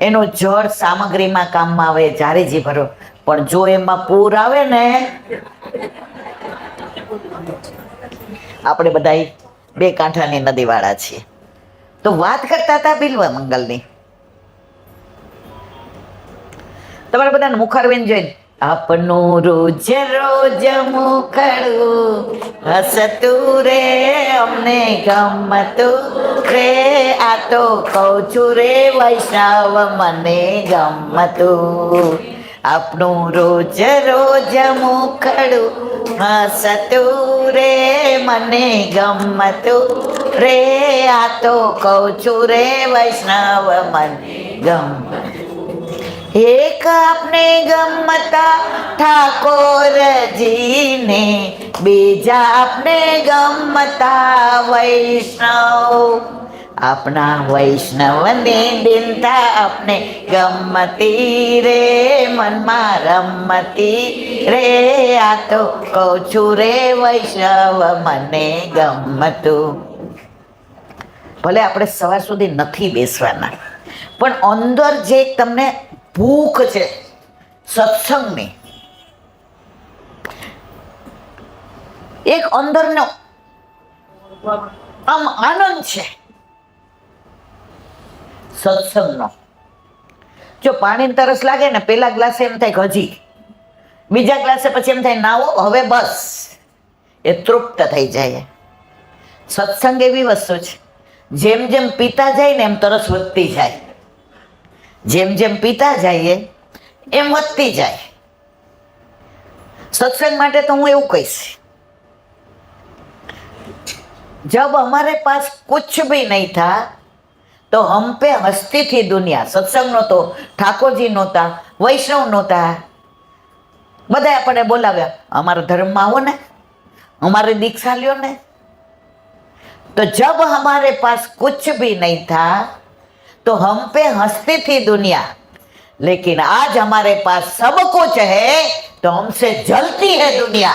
એનું જળ સામગ્રીમાં કામમાં આવે, જારીજી ભરો. પણ જો એમાં પૂર આવે ને, આપણે બધા 2 કાંઠાની નદી વાળા છીએ. તો વાત કરતા હતા બિલ્વ મંગલની. તમારે બધાને મુખારવિંદ જોઈને આપનું રોજ રોજ મુખડું હસતું રે અમને ગમતું રે, આ તો કહું છું રે વૈષ્ણવ મને ગમતું. આપનું રોજ રોજ મુખડું હસતું રે મને ગમતું રે, આ તો કહું છું રે વૈષ્ણવ મને ગમતું. એક આપને ગમતા ઠાકોરજીને, બીજા આપને ગમતા વૈષ્ણવ. આપણા વૈષ્ણવને દિનતા આપને ગમતી રે, મનમાં રમતી રે, આ તો કહું છું રે વૈષ્ણવ મને ગમતું. ભલે આપણે સવાર સુધી નથી બેસવાના, પણ અંદર જે તમને ભૂખ છે સત્સંગની, એક અંદરનો આમ આનંદ છે સત્સંગનો. જો પાણીની તરસ લાગે ને, પેલા ગ્લાસે એમ થાય કે હજી, બીજા ગ્લાસે પછી એમ થાય નાવો હવે બસ, એ તૃપ્ત થઈ જાય. સત્સંગ એવી વસ્તુ છે, જેમ જેમ પીતા જાય ને એમ તરસ વધતી જાય, જેમ જેમ પીતા જઈએ એમ વધતી જાય. सत्संग માટે तो हूँ એવું કહીશ, जब हमारे पास कुछ भी नहीं था तो हम पे हस्ती थी दुनिया. सत्संग नो तो ठाकुर जी नहोता, वैष्णव नहोता, बधाए आपणे बोलाव्या अमारा धर्म में आवो ने, हमारे दीक्षा ल्यो ने. तो जब हमारे पास कुछ भी नहीं था तो हम पे हंसती थी दुनिया, लेकिन आज हमारे पास सब कुछ है तो हमसे जलती है दुनिया.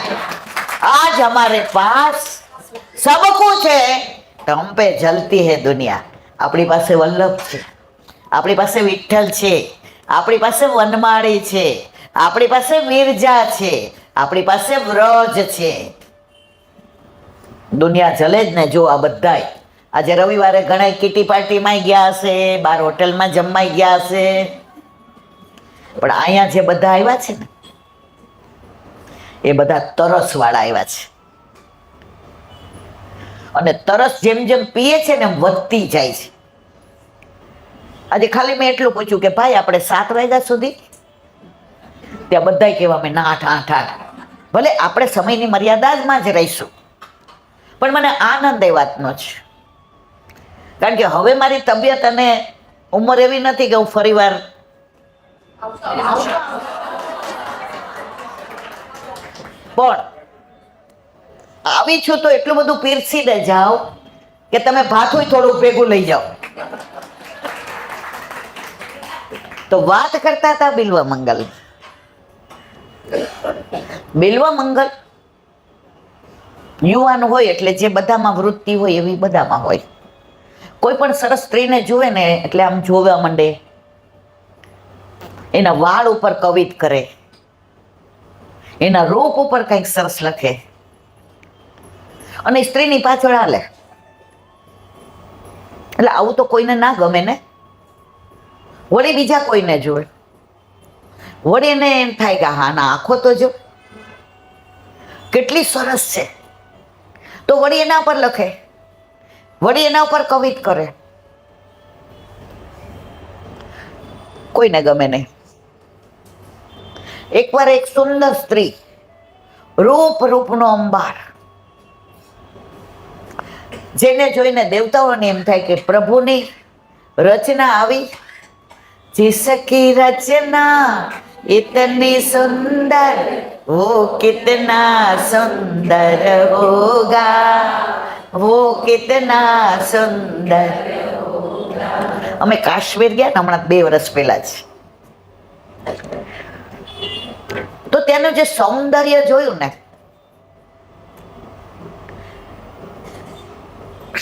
आज हमारे पास सब कुछ है तो हम पे जलती है दुनिया. આપણી પાસે વલ્લભ છે, આપણી પાસે વિઠ્ઠલ છે, આપણી પાસે વનમાળી છે, આપણી પાસે વિરજા છે, આપણી પાસે વ્રજ છે. દુનિયા જલે જ ને. જો આ બધાય આજે રવિવારે ઘણા કીટી પાર્ટીમાં ગયા હશે, બાર હોટલમાં જમવાઈ ગયા હશે, પણ અહીંયા જે બધા આવ્યા છે ને એ બધા તરસવાળા આવ્યા છે. અને તરસ જેમ જેમ પીએ છે ને વધતી જાય છે. આજે ખાલી મેં એટલું પૂછ્યું કે ભાઈ આપણે 7 વાગ્યા સુધી, ત્યાં બધાય કહેવા મેં ના 8. ભલે આપણે સમયની મર્યાદામાં જ રહીશું, પણ મને આનંદ એ વાતનો છે. કારણ કે હવે મારી તબિયત અને ઉંમર એવી નથી કે હું ફરીવાર પણ આવી છું તો એટલું બધું પીરસીને જાઓ કે તમે ભાથું થોડું ભેગું લઈ જાઓ. તો વાત કરતા હતા બિલ્વ મંગલ. બિલ્વ મંગલ યુવાન હોય એટલે જે બધામાં વૃત્તિ હોય એવી બધામાં હોય. કોઈ પણ સરસ સ્ત્રીને જુએ ને એટલે આમ જોવા માંડે, એના વાળ ઉપર કવિત કરે, એના રૂપ ઉપર કંઈક સરસ લખે અને સ્ત્રીની પાછળ હાલે. એટલે આવું તો કોઈને ના ગમે ને. વળી બીજા કોઈને જોવે, વળી એને એમ થાય કે હા ના આંખો તો જો કેટલી સરસ છે, તો વળી એના પર લખે, વળી એના ઉપર કવિત કરે. કોઈને ગમે નહીં. એકવાર એક સુંદર સ્ત્રી, રૂપનો અંબાર, જેને જોઈને દેવતાઓને એમ થાય કે પ્રભુની રચના આવી, जिसकी रचना इतनी सुंदर वो कितना सुंदर होगा, वो कितना सुंदर. અમે કાશ્મીર ગયા ને હમણાં 2 વર્ષ પહેલા જ, તો ત્યાંનું જે સૌંદર્ય જોયું ને,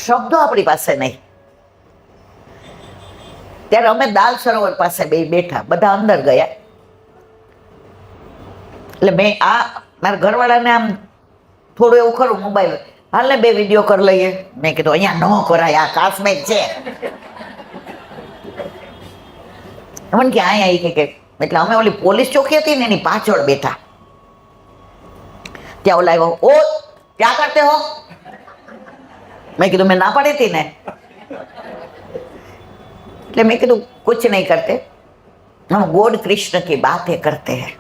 શબ્દો આપણી પાસે નહીં. ત્યારે અમે દાલ સરોવર પાસે બેઠા, બધા અંદર ગયા. એટલે મેં મારા ઘરવાળાને આમ થોડું એવું ખરું મોબાઈલ, હાલને 2 વિડીયો કરી લઈએ. મેં કીધું અહીંયા ન કરાય, આ કાશ્મીર છે. મને કે અહીંયા કે એટલે અમે ઓલી પોલીસ ચોકી હતી ને એની પાછળ બેઠા. ત્યાં ઓલા આવ્યો, ઓ ક્યાં કરતે હો? મેં કીધું મેં ના પાડી હતી ને. એટલે મેં કીધું कुछ नहीं करते, हम गॉड कृष्ण की बातें करते हैं.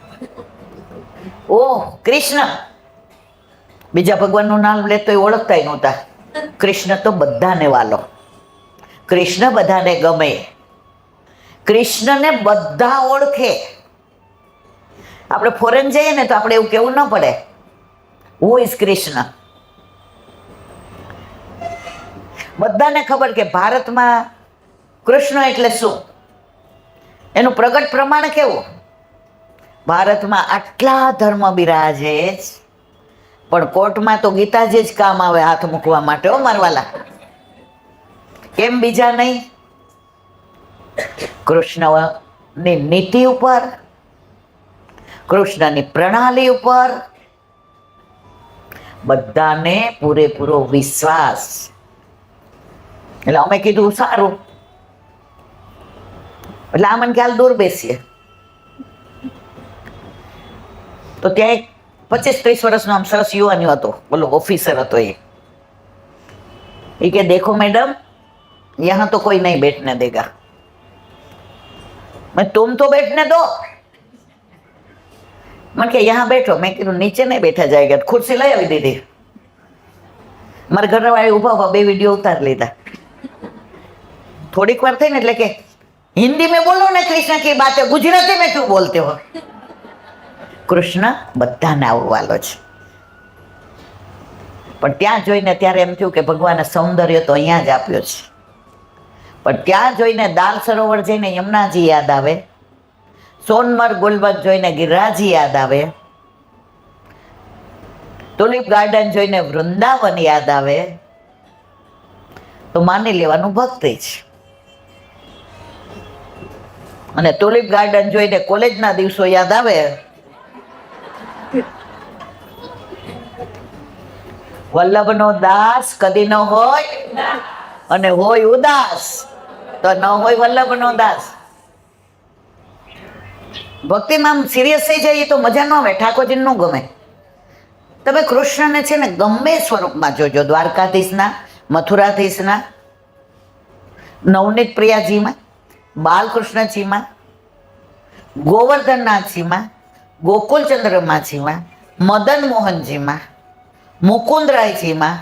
ઓહ કૃષ્ણ, બીજા ભગવાનનું નામ લેતો એ ઓળખતા નહોતા. કૃષ્ણ તો બધાને વાલો, કૃષ્ણ બધાને ગમે, કૃષ્ણને બધા ઓળખે. આપણે ફોરેન જઈએ ને તો આપણે એવું કેવું ન પડે, હુ ઇઝ કૃષ્ણ. બધાને ખબર કે ભારતમાં કૃષ્ણ એટલે શું, એનું પ્રગટ પ્રમાણ કેવું. ભારતમાં આટલા ધર્મ બિરાજે જ, પણ કોર્ટમાં તો ગીતાજી જ કામ આવે હાથ મૂકવા માટે. ઓ મારવાલા, કેમ બીજા નહીં? કૃષ્ણની નીતિ ઉપર, કૃષ્ણની પ્રણાલી ઉપર બધાને પૂરેપૂરો વિશ્વાસ. એટલે અમે કીધું સારું. એટલે આ મને ખ્યાલ દૂર બેસીએ તો ત્યાં એક 25-30 વર્ષનો આમ સરસ યુવાન હતો, બોલો ઓફિસર હતો. એ કે દેખો મેડમ, यहाँ तो कोई नहीं बैठने देगा. मैं तुम तो बैठने दो. मैं क्या यहाँ बैठो. मैं कीधું નીચે નહીં બેઠા જાયગા. ખુરશી લઈ આવી દીધી. મારા ઘરવાળાએ ઊભા ઊભા 2 વિડીયો ઉતારી લીધા. થોડીક વાર થઈ ને એટલે કે हिंदी में बोलो ने कृष्ण की बातें, गुजराती में क्यों बोलते हो? કૃષ્ણ બધાને આવવાલો છે. પણ ત્યાં જોઈને ત્યારે એમ થયું કે ભગવાને સૌંદર્ય તો અહીંયા જ આપ્યો છે. પણ ત્યાં જોઈને દાલ સરોવર જઈને યમુનાજી યાદ આવે, સોનમર્ગ ગુલબર્ગ જોઈને ગિરિરાજી યાદ આવે, ટુલિપ ગાર્ડન જોઈને વૃંદાવન યાદ આવે, તો માની લેવાનું ભક્તિ છે. અને ટુલિપ ગાર્ડન જોઈને કોલેજના દિવસો યાદ આવે, વલ્લભનો દાસ કદી ન હોય અને હોય ઉદાસ, તો ન હોય વલ્લભનો દાસ. ભક્તિમાં આમ સિરિયસ થઈ જાય તો મજા ન આવે, ઠાકોરજીને ન ગમે. તમે કૃષ્ણને છે ને ગમે સ્વરૂપમાં જોજો, દ્વારકાધીશના, મથુરાધીશના, નવનીત પ્રિયાજીમાં, બાલકૃષ્ણજીમાં, ગોવર્ધનનાથજીમાં, ગોકુલચંદ્રમાજીમાં, મદન મોહનજીમાં, મુકુંદરાયજીમાં,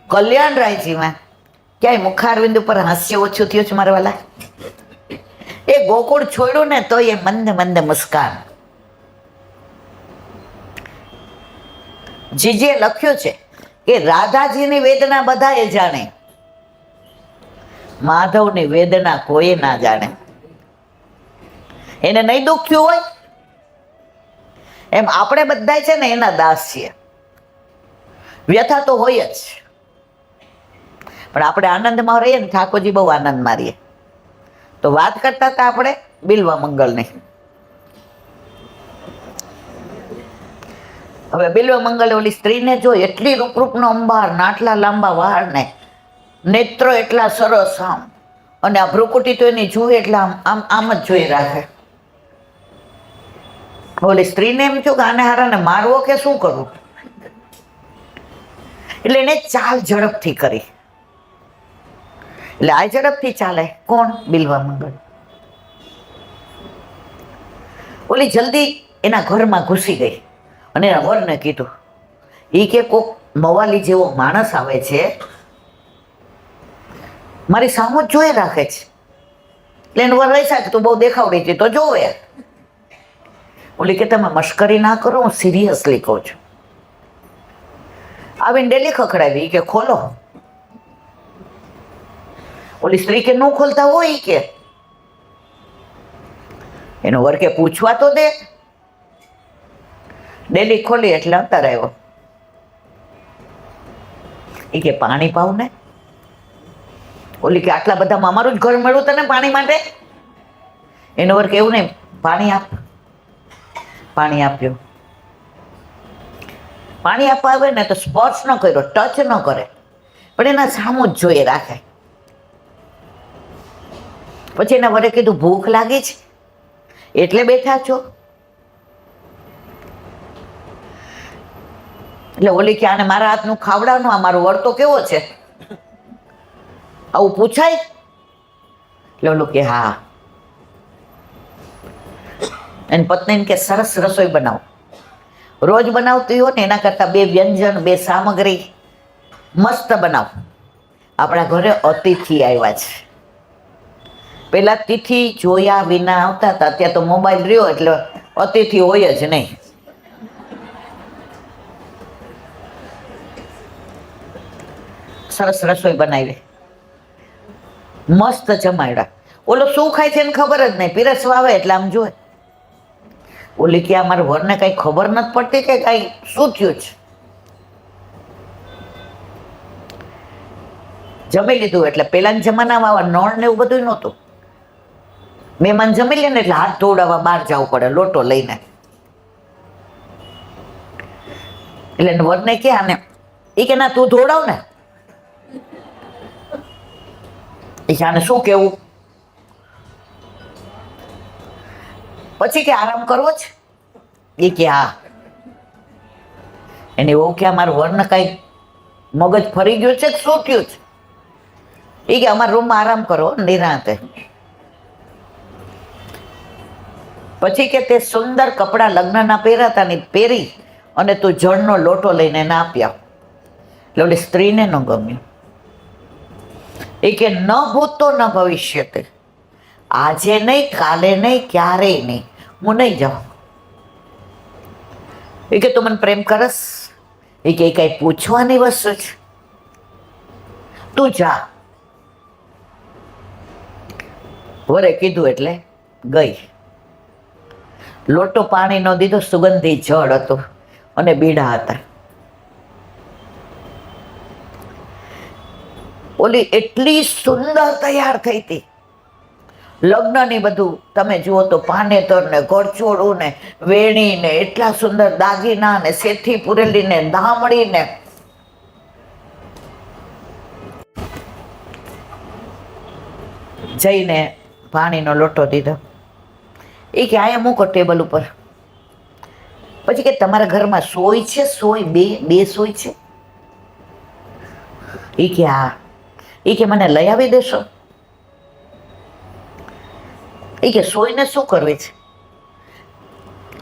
કલ્યાણરાયજીમાં. ક્યાંય મુખારવિંદ ઉપર હાસ્ય ઓછું થયું છે મારા વાલા? એ ગોકુળ છોડ્યું ને તો એ મંદ મંદ મુસ્કાન. જીજીએ લખ્યું છે કે રાધાજીની વેદના બધાએ જાણે, માધવની વેદના કોઈ ના જાણે. એને નહીં દુઃખ થયું હોય એમ આપણે બધા છે ને એના દાસ છીએ. વ્યથા તો હોય જ, પણ આપણે આનંદમાં રહીએ ને. ઠાકોરજી બહુ આનંદમાં રહીએ. તો વાત કરતા હતા આપણે બિલ્વ મંગળની. હવે બિલ્વ મંગળ ઓલી સ્ત્રીને જો એટલી રૂપરૂપનો અંબાર, નાટલા લાંબા વાળ ને નેત્રો એટલા સરસ આમ, અને આ ભ્રુકુટી તો એની જુએ એટલે આમ આમ જ જોઈ રાખે. ઓલી સ્ત્રીને એમ થયું કે આને હારાને મારવો કે શું કરવું, એટલે એને ચાલ ઝડપથી કરી. એટલે આ ઝડપથી ચાલે કોણ? બિલ્વ મંગળ. ઓલી જલ્દી એના ઘરમાં ઘૂસી ગઈ અને એના વરને કીધું, એ કે કોક મવાલી જેવો માણસ આવે છે, મારી સામું જ જોઈ રાખે છે. એટલે એનું વર રહેશે કે તું બહુ દેખાવડી છે તો જોવે. ઓલી કે તમે મશ્કરી ના કરો, હું સિરિયસલી કહું છું. આવીને ડેલી ખખડાવી કે ખોલો. ઓલી સ્ત્રી કે ન ખોલતા હોય કે એનો વર કે પૂછવા તો દે. ડેલી ખોલી એટલે અંતર આવ્યો. એ કે પાણી પાવ ને. ઓલી કે આટલા બધામાં અમારું જ ઘર મળ્યું તને પાણી માટે? એનો વર કે એવું નહીં, પાણી આપ. પાણી આપ્યું. પાણી આપવા આવે ને તો સ્પર્શ ન કર્યો, ટચ ન કરે, પણ એના સામું જ જોઈએ રાખે. પછી એના વરે કીધું ભૂખ લાગી છે એટલે બેઠા છો? એટલે ઓલી કે આને મારા હાથનું ખાવડાવનું, આ મારો વર તો કેવો છે, આવું પૂછાય? એટલે ઓલું કે હા. એની પત્નીને કે સરસ રસોઈ બનાવો. રોજ બનાવતી હોય ને એના કરતાં 2 વ્યંજન, 2 સામગ્રી મસ્ત બનાવો. આપણા ઘરે અતિથિ આવ્યા છે. પેલા તિથિ જોયા વિના આવતા હતા, અત્યારે તો મોબાઈલ રહ્યો એટલે અતિથિ હોય જ નહીં. સરસ રસોઈ બનાવી, મસ્ત જમાડ્યા. ઓલો શું ખાય છે એને ખબર જ નહીં, પીરસવા આવે એટલે આમ જોવે. ઓલી કે અમારા વરને કઈ ખબર નથી પડતી કે કઈ શું થયું છે. જમી લીધું એટલે પેલાના જમાનામાં નળ ને એવું બધું નહોતું. મહેમાન જમી લે ને એટલે હાથ ધોવડાવવા બહાર જવું પડે લોટો લઈને. એટલે વરને કે આને, એ કે ના તું ધોવડાવ ને. એ કે આને શું કેવું? પછી કે આરામ કરવો છે? એ કે હા. એને એવું કે અમારા વરને કઈ મગજ ફરી ગયું છે કે શું થયું છે? એ કે અમારા રૂમમાં આરામ કરો નિરાંતે. પછી કે તે સુંદર કપડા લગ્નના પહેરાતા ને પહેરી અને તું જળનો લોટો લઈને એને આપ્યા. એટલે ઓલી સ્ત્રીને ન ગમ્યું. એ કે ન ભૂત તો ન ભવિષ્યતે, આજે નહીં, કાલે નહીં, ક્યારેય નહીં, હું નહીં જાઉં. એ કે તું મને પ્રેમ કરસ? એ કે કઈ પૂછવાની વસ્તુ છે? તું જા. વરે કીધું એટલે ગઈ. લોટો પાણીનો દીધો, સુગંધી જળ હતું અને બીડા હતા. ઓલી એટલી સુંદર તૈયાર થઈ હતી. લગ્નની બધું તમે જુઓ તો પાનેતર ને ગળચોળું ને વેણી ને એટલા સુંદર દાગીના ને શેઠી પૂરેલી ને ધામડી ને. જઈને પાણીનો લોટો દીધો. એ કે આયા મૂકો ટેબલ ઉપર. પછી કે તમારા ઘરમાં સોય છે? સોય બે સોય છે? એ કે હા. એ કે મને લઈ આવી દેશો? એ કે સોયને શું કરવી છે?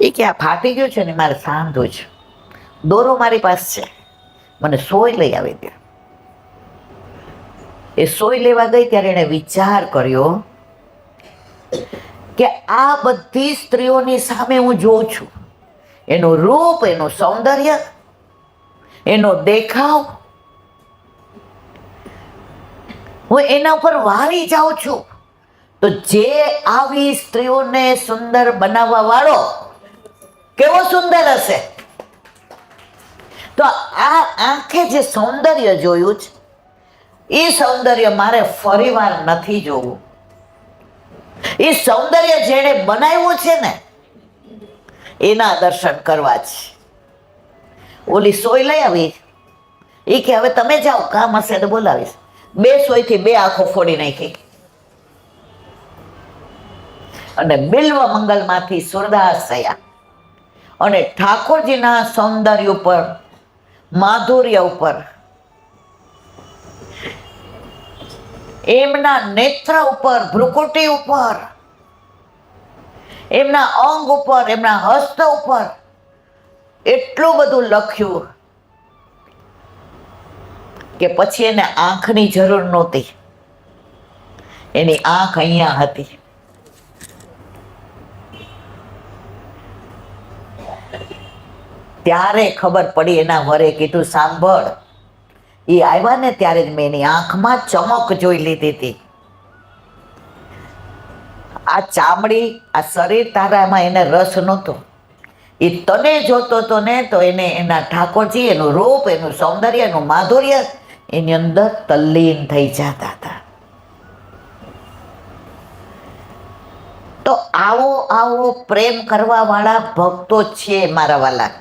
એ કે આ ફાટી ગયું છે ને મારે સાંધું છે, દોરો મારી પાસે છે, મને સોય લઈ આવી દે. એ સોય લેવા ગઈ ત્યારે એણે વિચાર કર્યો કે આ બધી સ્ત્રીઓની સામે હું જોઉં છું, એનું રૂપ, એનું સૌંદર્ય, એનો દેખાવ, હું એના પર વારી જાઉં છું. તો જે આવી સ્ત્રીઓને સુંદર બનાવવા વાળો કેવો સુંદર હશે. તો આ આંખે જે સૌંદર્ય જોયું છે એ સૌંદર્ય મારે ફરીવાર નથી જોવું. એ સૌંદર્ય જેણે બનાવ્યું છે ને એના દર્શન કરવા છે. ઓલી સોય લઈ આવી, એ કે હવે તમે જાઓ, કામ હશે તો બોલાવીશ. 2 સોયથી 2 આંખો ફોડી નાખી અને બિલ્વ મંગલમાંથી સુરદાસ થયા. અને ઠાકોરજીના સૌંદર્ય ઉપર, માધુર્ય ઉપર, એમના નેત્ર ઉપર, ભ્રુકુટી ઉપર, એમના અંગ ઉપર, એમના હસ્ત ઉપર એટલું બધું લખ્યું કે પછી એને આંખની જરૂર નહોતી. એની આંખ અહીંયા હતી. ત્યારે ખબર પડી, એના વરે કીધું સાંભળ. એ આવ્યા ને ત્યારે જ મેં એની આંખમાં ચમક જોઈ લીધી હતી. આ ચામડી, આ શરીર તારામાં એને રસ નહોતો. એ તને જોતો હતો ને તો એને એના ઠાકોરજી, એનું રૂપ, એનું સૌંદર્ય, એનું માધુર્ય એની અંદર તલ્લીન થઈ જતા હતા. તો આવો આવો પ્રેમ કરવા વાળા ભક્તો છે મારા વાલા.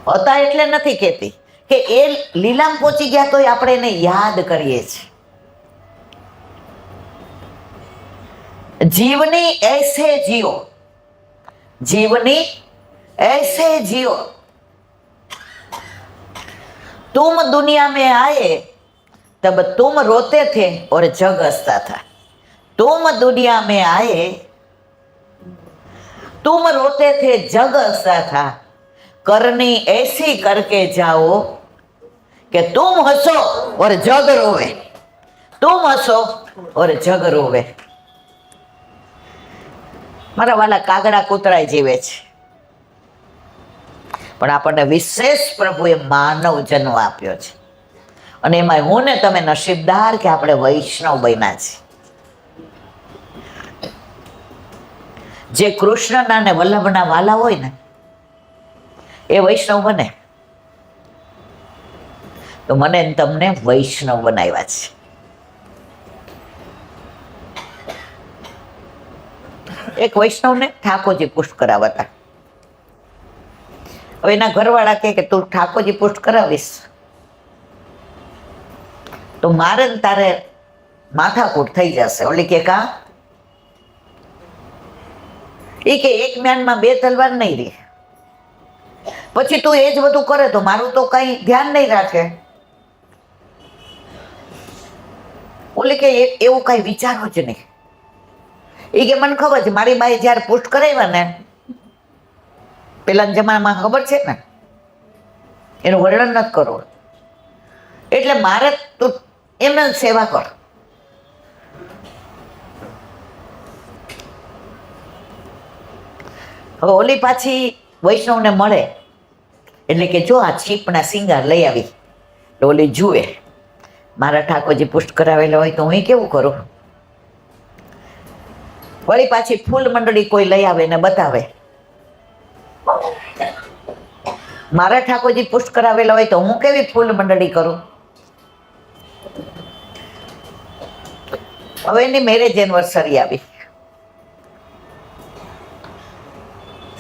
હતા એટલે નથી કહેતી કે એ લીલામ પહોંચી ગયા તો આપણે એને યાદ કરીએ છીએ. जीवनी ऐसे जियो, जीवनी ऐसे जियो. तुम दुनिया में आए तब तुम रोते थे और जग हंसता था. तुम दुनिया में आए, तुम रोते थे, जग हंसता था. करनी ऐसी करके जाओ कि तुम हंसो और जग रोवे. तुम हंसो और जग रोवे. મારા વાલા કાગડા કૂતરાય જીવે છે, પણ આપણને વિશેષ પ્રભુએ માનવ જન્મ આપ્યો છે. અને એમાં હું ને તમે નસીબદાર કે આપણે વૈષ્ણવ બન્યા છે. જે કૃષ્ણના ને વલ્લભના વાલા હોય ને એ વૈષ્ણવ બને. તો મને ને તમને વૈષ્ણવ બનાવ્યા છે. એક વૈષ્ણવને ઠાકોરજી પુષ્ટ કરાવતા. હવે એના ઘરવાળા કે તું ઠાકોરજી પુષ્ટ કરાવીશ તો મારે ને તારે માથાકૂટ થઈ જશે. ઓલી કે કા? એ કે એક મ્યાનમાં 2 તલવાર નહીં રહી. પછી તું એ જ બધું કરે તો મારું તો કઈ ધ્યાન નહીં રાખે. ઓલી કે એવું કઈ વિચારો જ નહીં. એ કે મને ખબર છે, મારી બાઈ જયારે પુષ્ટ કરાવ્યા ને પેલાના જમાનામાં ખબર છે ને, એનું વર્ણન નથી કરવું. એટલે મારે તું એમને સેવા કર. હવે ઓલી પાછી વૈષ્ણવને મળે એટલે કે જો આ છીપના સિંગાર લઈ આવી. તો ઓલી જુએ મારા ઠાકોરજી પુષ્ટ કરાવેલા હોય તો હું કેવું કરું. વળી પાછી ફૂલ મંડળી કોઈ લઈ આવે ને બતાવે, મારા ઠાકોરજી પુષ્ટ કરાવેલા હોય તો હું કેવી ફૂલ મંડળી કરું. હવે એની મેરેજ એનિવર્સરી આવી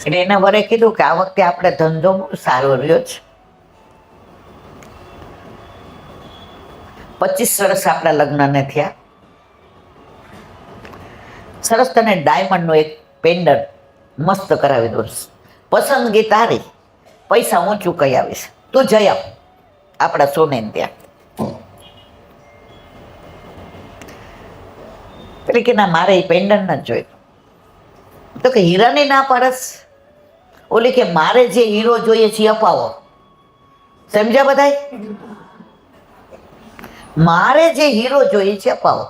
એટલે એના વરે કીધું કે આ વખતે આપણે ધંધો બહુ સારો રહ્યો છે. 25 વર્ષ આપણા લગ્નને થયા. સરસ તને ડાયમંડનું એક પેન્ડન્ટ મસ્ત કરાવી દઉં. પસંદગી તારી, પૈસા હું ચૂકવી આવીશ, તું જઈ આવ આપણા સોનેને ત્યાં. એટલે કે ના મારે એ પેન્ડન્ટ નથી જોઈતું. તો કે હીરાની ના પાડસ. ઓલી કે મારે જે હીરો જોઈએ છે અપાવો. સમજ્યા બધાય? મારે જે હીરો જોઈએ છે અપાવો.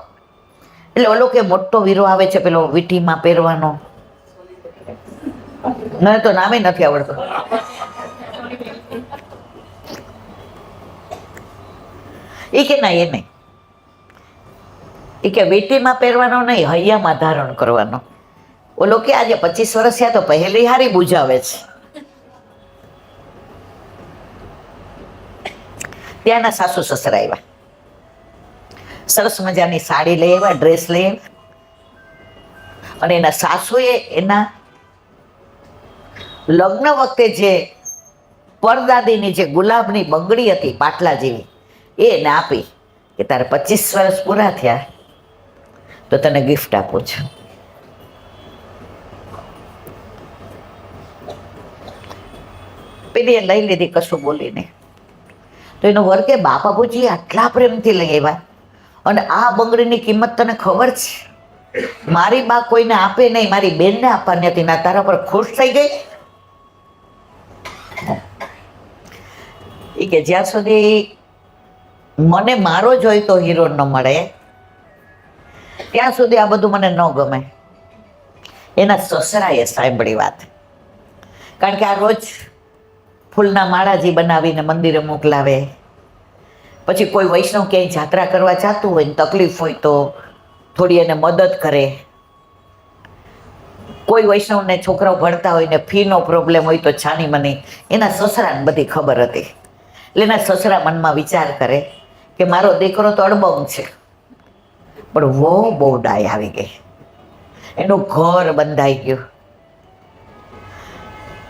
એટલે ઓલો કે મોટો હીરો આવે છે પેલો વીટીમાં પહેરવાનો, મને તો નામે નથી આવડતું. એ કે ના, એ નહીં. એ કે વીટીમાં પહેરવાનો નહીં, હૈયામાં ધારણ કરવાનો. ઓલો કે આજે 25 વર્ષ થયા તો પહેલી હારી બુજાવે છે. ત્યાંના સાસુ સસરા આવ્યા, સરસ મજાની સાડી લઈ આવ્યા, ડ્રેસ લઈ આવ્યા. અને એના સાસુએ એના લગ્ન વખતે જે પરદાદીની જે ગુલાબની બંગડી હતી પાટલા જેવી, એ એને આપી કે તારે 25 વર્ષ પૂરા થયા તો તને ગિફ્ટ આપું છું. પેલી એ લઈ લીધી કશું બોલીને. તો એનો વર કે બા બાપુજી આટલા પ્રેમથી લઈ આવ્યા અને આ બંગડીની કિંમત તને ખબર છે? મારી બા કોઈને આપે નહીં, મારી બેનને આપવાની હતી, ના તારા પર ખુશ થઈ ગઈ? એ કે જ્યાં સુધી મને મારો જોઈતો હીરો ન મળે ત્યાં સુધી આ બધું મને ન ગમે. એના સસરાએ સાંભળી વાત, કારણ કે આ રોજ ફૂલના માળાજી બનાવીને મંદિરે મોકલાવે, પછી કોઈ વૈષ્ણવ ક્યાંય જાત્રા કરવા જતું હોય ને તકલીફ હોય તો થોડી એને મદદ કરે, કોઈ વૈષ્ણવને છોકરાઓ ભણતા હોય ને ફીનો પ્રોબ્લેમ હોય તો છાની મની. એના સસરાને બધી ખબર હતી. એટલે એના સસરા મનમાં વિચાર કરે કે મારો દીકરો તો અડબંગ છે, પણ વો બહુ ડાય આવી ગઈ, એનું ઘર બંધાઈ ગયું.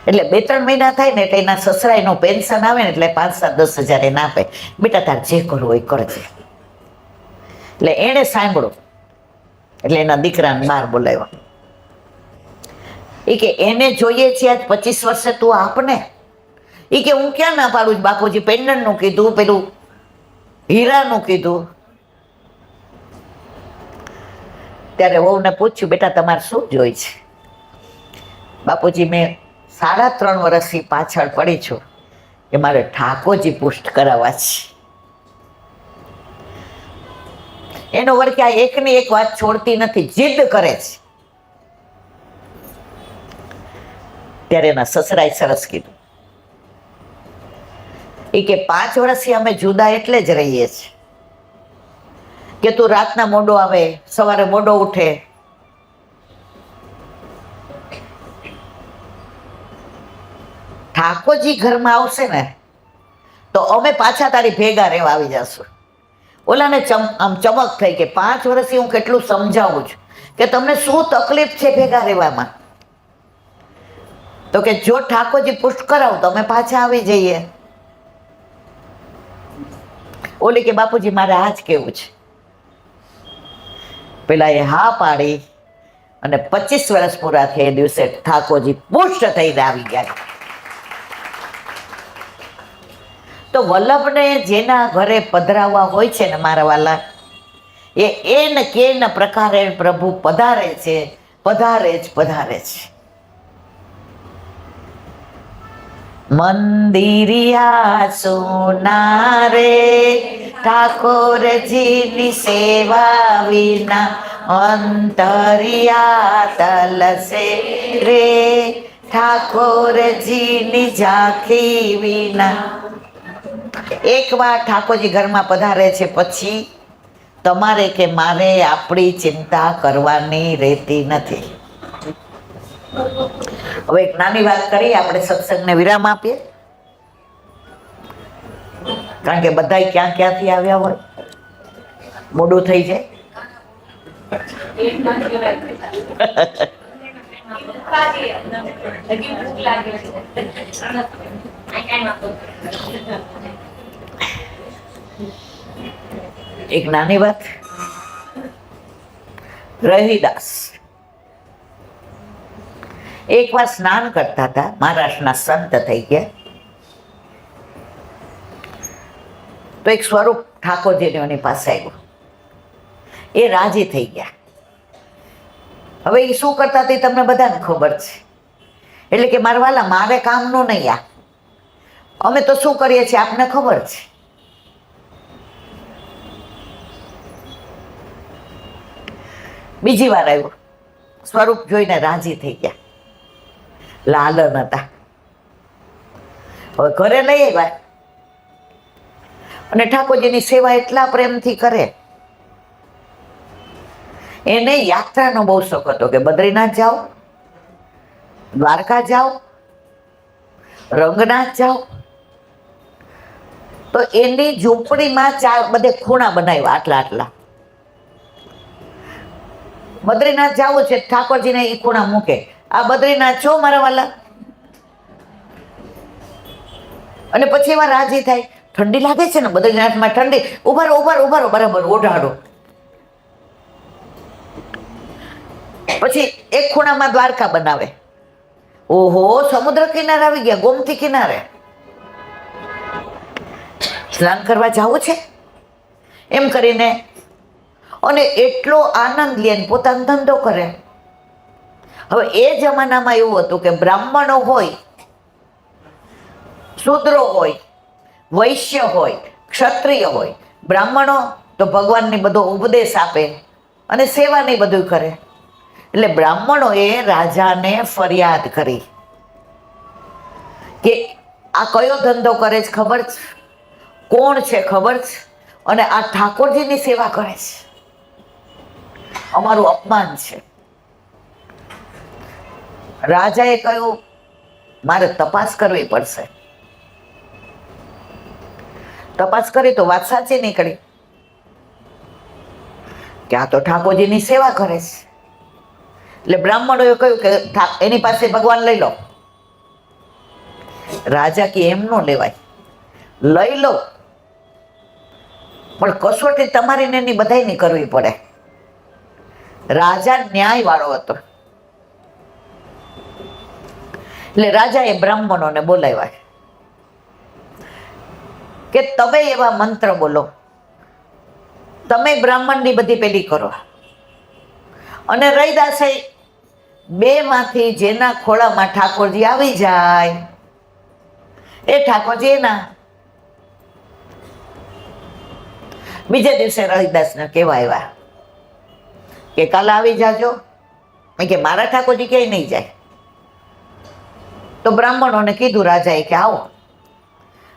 એટલે 2-3 મહિના થાય ને એટલે એના સસરા એનું પેન્શન આવે ને એટલે 5-7-10 હજાર એને આપે, બેટા તાર જે કરવું હોય કરજે. એટલે એણે સાંભળ્યું એટલે એના દીકરાને બહાર બોલાવ્યો. એ કે એને જોઈએ છે આજ 25 વર્ષે તું આપને. એ કે હું ક્યાં ના પાડું છું બાપુજી, પેન્ડન્ટનું કીધું, પેલું હીરાનું કીધું. ત્યારે વહુને પૂછ્યું બેટા તમારે શું જોઈ છે? બાપુજી મેં 3.5 વર્ષથી પાછળ પડી છું કે મારે ઠાકોરજી પુષ્ટ કરાવવા છે. એનો વર કે આ એકની એક વાત છોડતી નથી, જીદ કરે છે. ત્યારે એના સસરાએ સરસ કીધું, એ કે 5 વર્ષથી અમે જુદા એટલે જ રહીએ છીએ કે તું રાતના મોડો આવે, સવારે મોડો ઉઠે. ઠાકોરજી ઘરમાં આવશે ને તો અમે પાછા તારી ભેગા રહેવા આવી જશું. ઓલાને આમ ચમક થઈ કે 5 વર્ષથી હું કેટલું સમજાવું છું કે તમને શું તકલીફ છે ભેગા રહેવામાં. તો કે જો ઠાકોરજી પુષ્ટ કરાવું તો અમે પાછા આવી જઈએ. ઓલી કે બાપુજી મારે આ જ કેવું છે. પેલા એ હા પાડી અને 25 વર્ષ પૂરા થયા એ દિવસે ઠાકોરજી પુષ્ટ થઈને આવી ગયા. તો વલ્લભને જેના ઘરે પધરાવવા હોય છે ને મારા વાલા, એ ને કે ન પ્રકારે પ્રભુ પધારે છે, પધારે જ પધારે છે. મંદિરિયા સોના રે ઠાકોરજીની સેવા વિના, અંતરિયા તલસે રે ઠાકોરજીની ઝાંખી વિના. એકવાર ઠાકોરજી ઘરમાં પધારે છે પછી તમારે કે મારે આપણી ચિંતા કરવાની રહેતી નથી. હવે એક નાની વાત કરીએ, આપણે સત્સંગને વિરામ આપીએ, કારણ કે બધા ક્યાંથી આવ્યા હોય, મોડું થઈ જાય. એક નાની વાત, રવિદાસ એકવાર સ્નાન કરતા હતા, મહારાષ્ટ્રના સંત થઈ ગયા. તો એક સ્વરૂપ ઠાકોરજીની પાસે આવ્યું, એ રાજી થઈ ગયા. હવે એ શું કરતા તે તમને બધાને ખબર છે. એટલે કે મારા વાલા મારે કામનું નહીં, આ અમે તો શું કરીએ છીએ આપને ખબર છે. બીજી વાર આવ્યો, સ્વરૂપ જોઈને રાજી થઈ ગયા, લાલન હતા. હવે ઘરે લઈ આવ્યા, અને ઠાકોરજીની સેવા એટલા પ્રેમથી કરે. એને યાત્રાનો બહુ શોખ હતો કે બદ્રીનાથ જાઓ, દ્વારકા જાઓ, રંગનાથ જાઓ. તો એની ઝૂંપડીમાં બધે ખૂણા બનાવ્યા આટલા. બદ્રીનાથ જવું છે, ઠાકોરજીને એ ખૂણા મૂકે, આ બદ્રીનાથ છો મારા વાલા. અને પછી એમાં રાજી થાય, ઠંડી લાગે છે ને બદ્રીનાથમાં, ઠંડી, ઉભારો બરાબર ઓઢાડો. પછી એક ખૂણામાં દ્વારકા બનાવે. ઓહો, સમુદ્ર કિનારે આવી ગયા, ગોમતી કિનારે સ્નાન કરવા જવું છે એમ કરીને, અને એટલો આનંદ લે, પોતાનો ધંધો કરે. હવે એ જમાનામાં એવું હતું કે બ્રાહ્મણો હોય, શૂદ્રો હોય, વૈશ્ય હોય, ક્ષત્રિય હોય. બ્રાહ્મણો તો ભગવાનને બધો ઉપદેશ આપે અને સેવાની બધું કરે. એટલે બ્રાહ્મણોએ રાજાને ફરિયાદ કરી કે આ કયો ધંધો કરે છે ખબર છે, કોણ છે ખબર છે, અને આ ઠાકોરજીની સેવા કરે છે, અમારું અપમાન છે. રાજાએ કહ્યું મારે તપાસ કરવી પડશે. તપાસ કરી તો વાત સાચી નીકળી કે આ તો ઠાકોરજીની સેવા કરે છે. એટલે બ્રાહ્મણોએ કહ્યું કે એની પાસે ભગવાન લઈ લો. રાજા કે એમ ન લેવાય, લઈ લો પણ કસોટી તમારી ને એની બધાયની કરવી પડે. રાજા ન્યાય વાળો હતો. એટલે રાજાએ બ્રાહ્મણોને બોલાવ્યા કે તમે એવા મંત્ર બોલો, તમે બ્રાહ્મણની બધી પેલી કરો. અને રૈદાસે બે માંથી જેના ખોળામાં ઠાકોરજી આવી જાય એ ઠાકોરજી એના. બીજે દિવસે રૈદાસને કહેવા આવ્યા કે કાલે આવી જાજો. કે મારા ઠાકોરજી ક્યાંય નહીં જાય. તો બ્રાહ્મણોને કીધું રાજાએ કે આવો.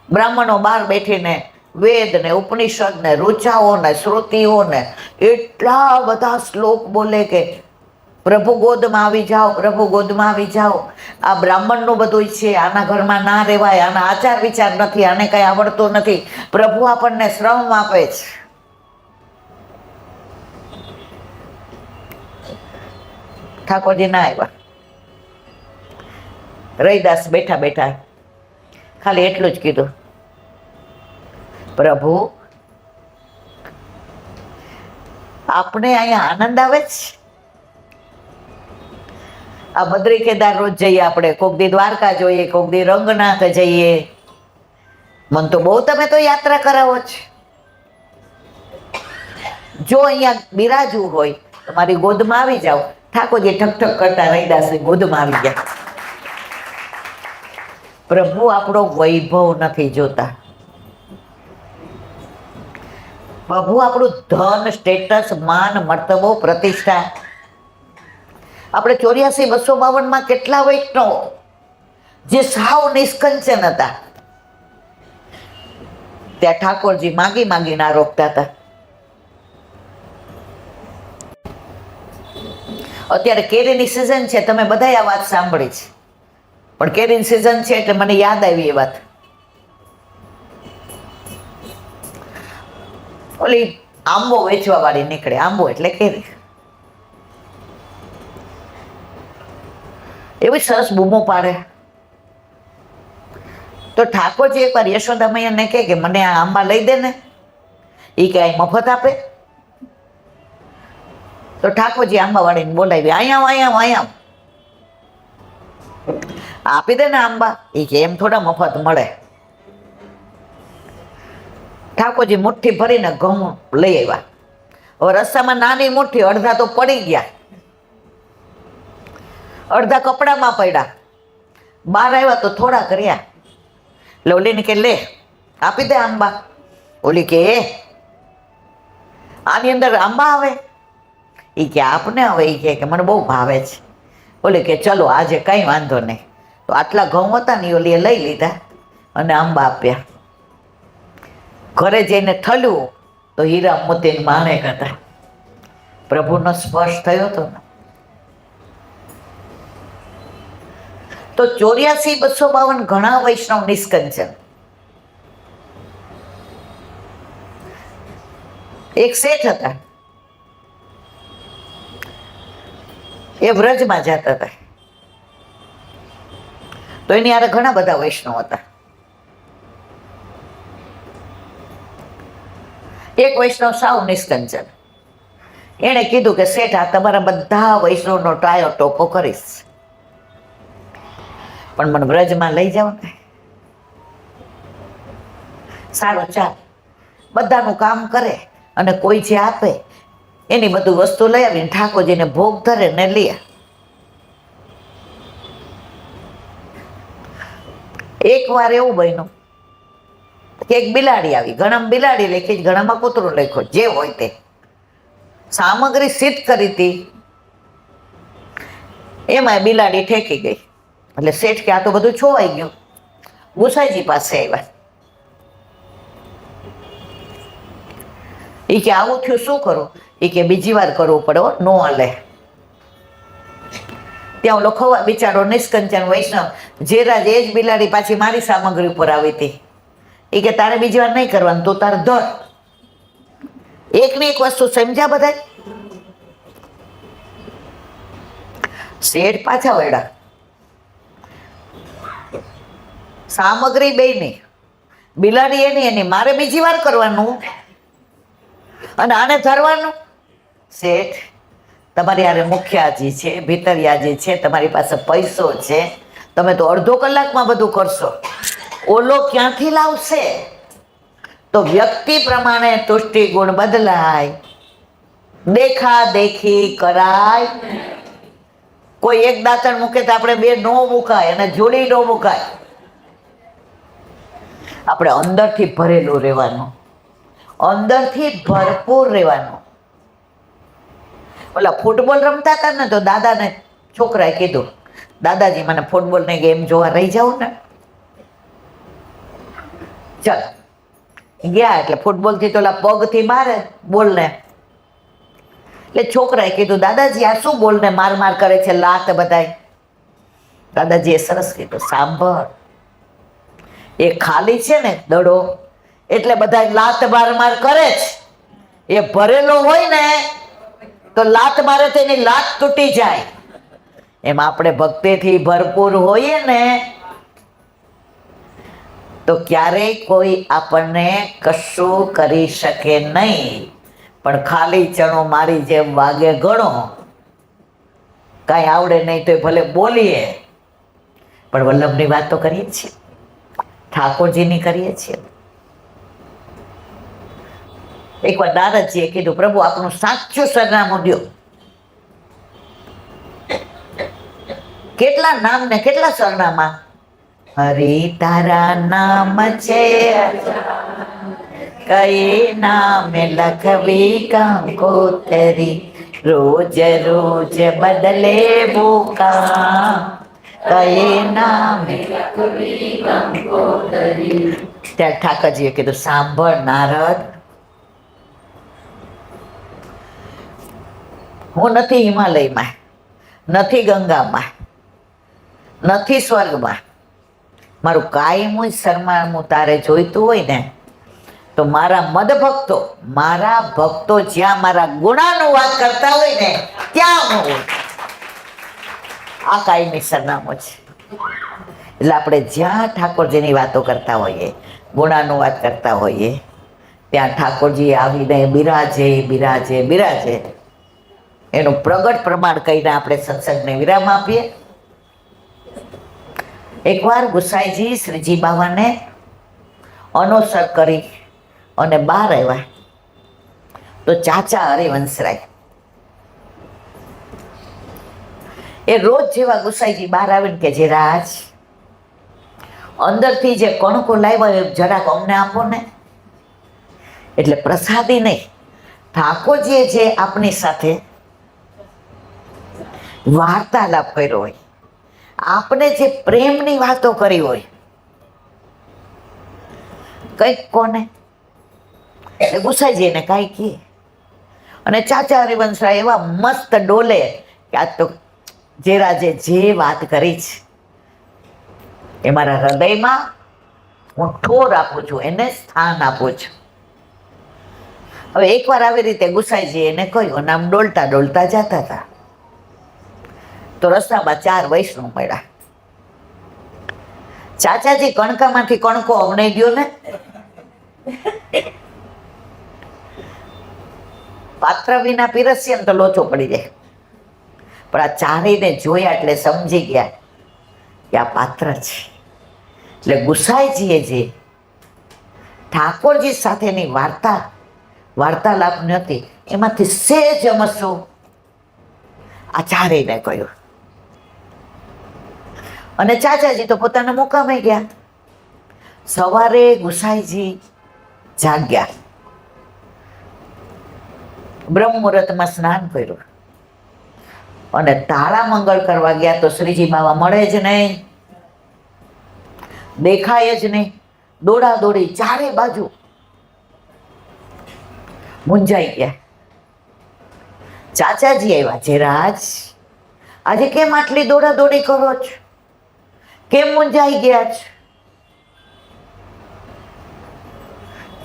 બ્રાહ્મણો બહાર બેઠીને વેદ ને ઉપનિષદ ને ઋચાઓ ને શ્રુતિઓ ને એટલા બધા શ્લોક બોલે કે પ્રભુ ગોદમાં આવી જાઓ, પ્રભુ ગોદમાં આવી જાઓ. આ બ્રાહ્મણનું બધું છે, આના ઘરમાં ના રહેવાય, આના આચાર વિચાર નથી, આને કઈ આવડતું નથી, પ્રભુ આપણને શ્રમ આપે છે. ઠાકોરજી ના આવ્યા. રૈદાસ બેઠા બેઠા ખાલી એટલું જ કીધું, પ્રભુ આપણે અહીંયા આનંદ આવે છે. આ બદ્રી કેદાર રોજ જઈએ આપણે, કોક દી દ્વારકા જોઈએ, કોક દી રંગનાથ જઈએ. મન તો બહુ તમે તો યાત્રા કરાવો છે. જો અહીંયા બિરાજવું હોય તો મારી ગોદમાં આવી જાઓ. ઠાકોરજી ઠક કરતા રૈદાસની ગોદમાં આવી ગયા. પ્રભુ આપણો વૈભવ નથી જોતા, પ્રભુ આપણું ધન, સ્ટેટસ, માન, મર્તબો, પ્રતિષ્ઠા. આપણે 84-252 કેટલા વૈષ્ણવો જે સાવ નિષ્કંચન હતા, ત્યાં ઠાકોરજી માગી માગીને આરોગતા હતા. અત્યારે કેરીની સિઝન છે, તમે બધાએ આ વાત સાંભળી છે, પણ કેરીની સિઝન છે એટલે મને યાદ આવી એ વાત. ઓલી આંબો વેચવા વાળી નીકળે, આંબો એટલે કેરી. એવી સરસ બૂમો પાડે. તો ઠાકોરજી એકવાર યશોદા મૈયાને કહે કે મને આ આંબા લઈ દે ને. એ કે મફત આપે? તો ઠાકોરજી આંબાવાળીને બોલાવી, અહીંયા આપી દે ને આંબા. એ કે એમ થોડા મફત મળે. ઠાકોરજી મુઠ્ઠી ભરીને ઘઉં લઈ આવ્યા. હવે રસ્તામાં નાની મુઠ્ઠી, અડધા તો પડી ગયા, અડધા કપડામાં પડ્યા. બહાર આવ્યા તો થોડા કર્યા. એટલે ઓલીને કે લે આપી દે આંબા. ઓલી કે આની અંદર આંબા આવે? એ કે આપને હવે. એ કે મને બહુ ભાવે છે. ઓલી કે ચલો આજે કંઈ વાંધો નહીં. તો આટલા ઘઉં હતા ને ઓલીએ લઈ લીધા અને આંબા આપ્યા. ઘરે જઈને થયું તો હીરા મોતીની માણેક હતા. પ્રભુનો સ્પર્શ થયો હતો ને તો 84,252 ઘણા વૈષ્ણવ નિષ્કંચન. એક શેઠ હતા, એ વ્રજમાં જતા હતા તો એની હારે ઘણા બધા વૈષ્ણવ હતા. એક વૈષ્ણવ સાવ નિષ્કંચન, એણે કીધું કે શેઠ, આ તમારા બધા વૈષ્ણવનો ટાયો ટોપો કરીશ, પણ મને વ્રજમાં લઈ જાઓ ને. સારું, ચાલ. બધાનું કામ કરે અને કોઈ જે આપે એની બધું વસ્તુ લઈ આવીને ઠાકોરજીને ભોગ ધરે ને લે. એક વાર એવું બન્યું કે એક બિલાડી આવી, ઘણામાં બિલાડી લખી, ઘણામાં કૂતરું લખ્યું, જે હોય તે. સામગ્રી સિદ્ધ કરી હતી, એમાં બિલાડી ઠેકી ગઈ. એટલે શેઠ કે આ તો બધું છોવાઈ ગયું. ગુસાઈજી પાસે આવ્યા. એ કે આવું થયું, શું કરું? એ કે બીજી વાર કરવું પડે, નો હાલે. ત્યાં ઓલો ખવા બિચારો નિષ્કંચન વૈષ્ણવ જે રાજ, એ જ બિલાડી પાછી મારી સામગ્રી ઉપર આવી હતી. એ કે તારે બીજી વાર નહીં કરવાનું, તો તારે ધર. એકની એક વસ્તુ સમજ્યા બધા? શેઠ પાછા વળ્યા. સામગ્રી બેયની, બિલાડી એની, મારે બીજી વાર કરવાનું અને આને ધરવાનું. શેઠ, તમારી હારે મુખિયાજી છે, ભીતરિયાજી છે, તમારી પાસે પૈસો છે, તમે તો અડધો કલાકમાં બધું કરશો, ઓલો ક્યાંથી લાવશે? તો વ્યક્તિ પ્રમાણે તુષ્ટિ ગુણ બદલાય, દેખા દેખી કરાય. કોઈ એક દાંતણ મૂકે તો આપણે બે નો મુકાય અને જોડી નો મુકાય. આપણે અંદરથી ભરેલું રહેવાનું, અંદરથી ભરપૂર રહેવાનું. ઓલા ફૂટબોલ રમતા હતા ને તો દાદાને છોકરાએ કીધું, દાદાજી મને ફૂટબોલની ગેમ જોવા રહી જાવ ને. ચાલ ગયા, એટલે ફૂટબોલથી તો ઓલા પગથી મારે બોલને. એટલે છોકરાએ કીધું, દાદાજી આ શું બોલને માર માર કરે છે, લાત બધાય. દાદાજીએ સરસ કીધું, સાંભળ, એ ખાલી છે ને દડો, એટલે બધા લાત માર કરે છે. એ ભરેલો હોય ને તો લાત મારે તો એની લાત તૂટી જાય. એમ આપણે ભક્તિથી ભરપૂર હોઈએ ને તો ક્યારેય કોઈ આપણને કશું કરી શકે નહીં. પણ ખાલી ચણો મારી જેમ વાગે ગણો, કાંઈ આવડે નહીં તો ભલે બોલીએ, પણ વલ્લભની વાત તો કરીએ છીએ, ઠાકોરજીની કરીએ છીએ. એકવાર નારદજીએ કીધું, પ્રભુ આપણું સાચું સરનામું દ્યો. કેટલા નામ ને કેટલા સરનામા? હરિ તારા નામ છે, કઈ નામે લખવી કંકોતરી, રોજ રોજ બદલે ભૂકા, કઈ નામે લખવી કંકોતરી. ત્યારે ઠાકરજીએ કીધું, સાંભળ નારદ, હું નથી હિમાલયમાં, નથી ગંગામાં, નથી સ્વર્ગમાં. મારું કાયમ સરનામું તારે જોઈતું હોય ને તો મારા મદભક્તો, મારા ભક્તો જ્યાં મારા ગુણાનુવાદ કરતા હોય ને ત્યાં હું હોય. આ કાયમી સરનામું છે. એટલે આપણે જ્યાં ઠાકોરજીની વાતો કરતા હોઈએ, ગુણાનુવાદ કરતા હોઈએ, ત્યાં ઠાકોરજી આવીને બિરાજે બિરાજે બિરાજે. એનું પ્રગટ પ્રમાણ કહીને આપણે સત્સંગને વિરામ આપીએ. એકવાર ગુસાઈજી શ્રીજી બાવાને અનોસર કરી અને બહાર આવ્યા તો ચાચા હરિવંશરાય એ રોજ જેવા ગુસાઈજી બહાર આવીને કે જે રાજ, અંદરથી જે કણકો લાવ્યા એ જરાક અમને આપો ને. એટલે પ્રસાદી નહીં, ઠાકોરજીએ જે આપણી સાથે વાર્તાલાપ કર્યો હોય, આપણે જે પ્રેમની વાતો કરી હોય, કંઈક કોને એટલે ગુસાઈજીને કાંઈ કહે. અને ચાચા હરિવંશરાય એવા મસ્ત ડોલે કે આજ તો જે રાજે જે વાત કરી છે એ મારા હૃદયમાં હું ઠોર આપું છું, એને સ્થાન આપું છું. હવે એકવાર આવી રીતે ગુસાઈજી એને કહ્યું અને આમ ડોલતા ડોલતા જતા હતા તો રસ્તામાં 4 વૈષ્ણવ મળ્યા. ચાચાજી કણકામાંથી કણકો અમને ગયો ને, પાત્ર વિના પીરસીએ ને તો લોચો પડી જાય. પણ આ ચારેયને જોયા એટલે સમજી ગયા કે આ પાત્ર છે. એટલે ગુસાઈજીએ જે ઠાકોરજી સાથેની વાર્તાલાપ નથી એમાંથી સેજ અમસ્યું આ ચારેયને કહ્યું. અને ચાચાજી તો પોતાના મુકામે ગયા. સવારે ગુસાઈજી જાગ્યા, બ્રહ્મ મુહૂર્તમાં સ્નાન કર્યું અને તાળા મંગળ કરવા ગયા તો શ્રીજી બાવા મળે જ નહીં, દેખાય જ નહીં. દોડા દોડી ચારે બાજુ મૂંઝાઈ ગયા. ચાચાજી આવ્યા, જે રાજ આજે કેમ આટલી દોડા દોડી કરો છો, કેમ મૂંઝાઈ ગયા છો?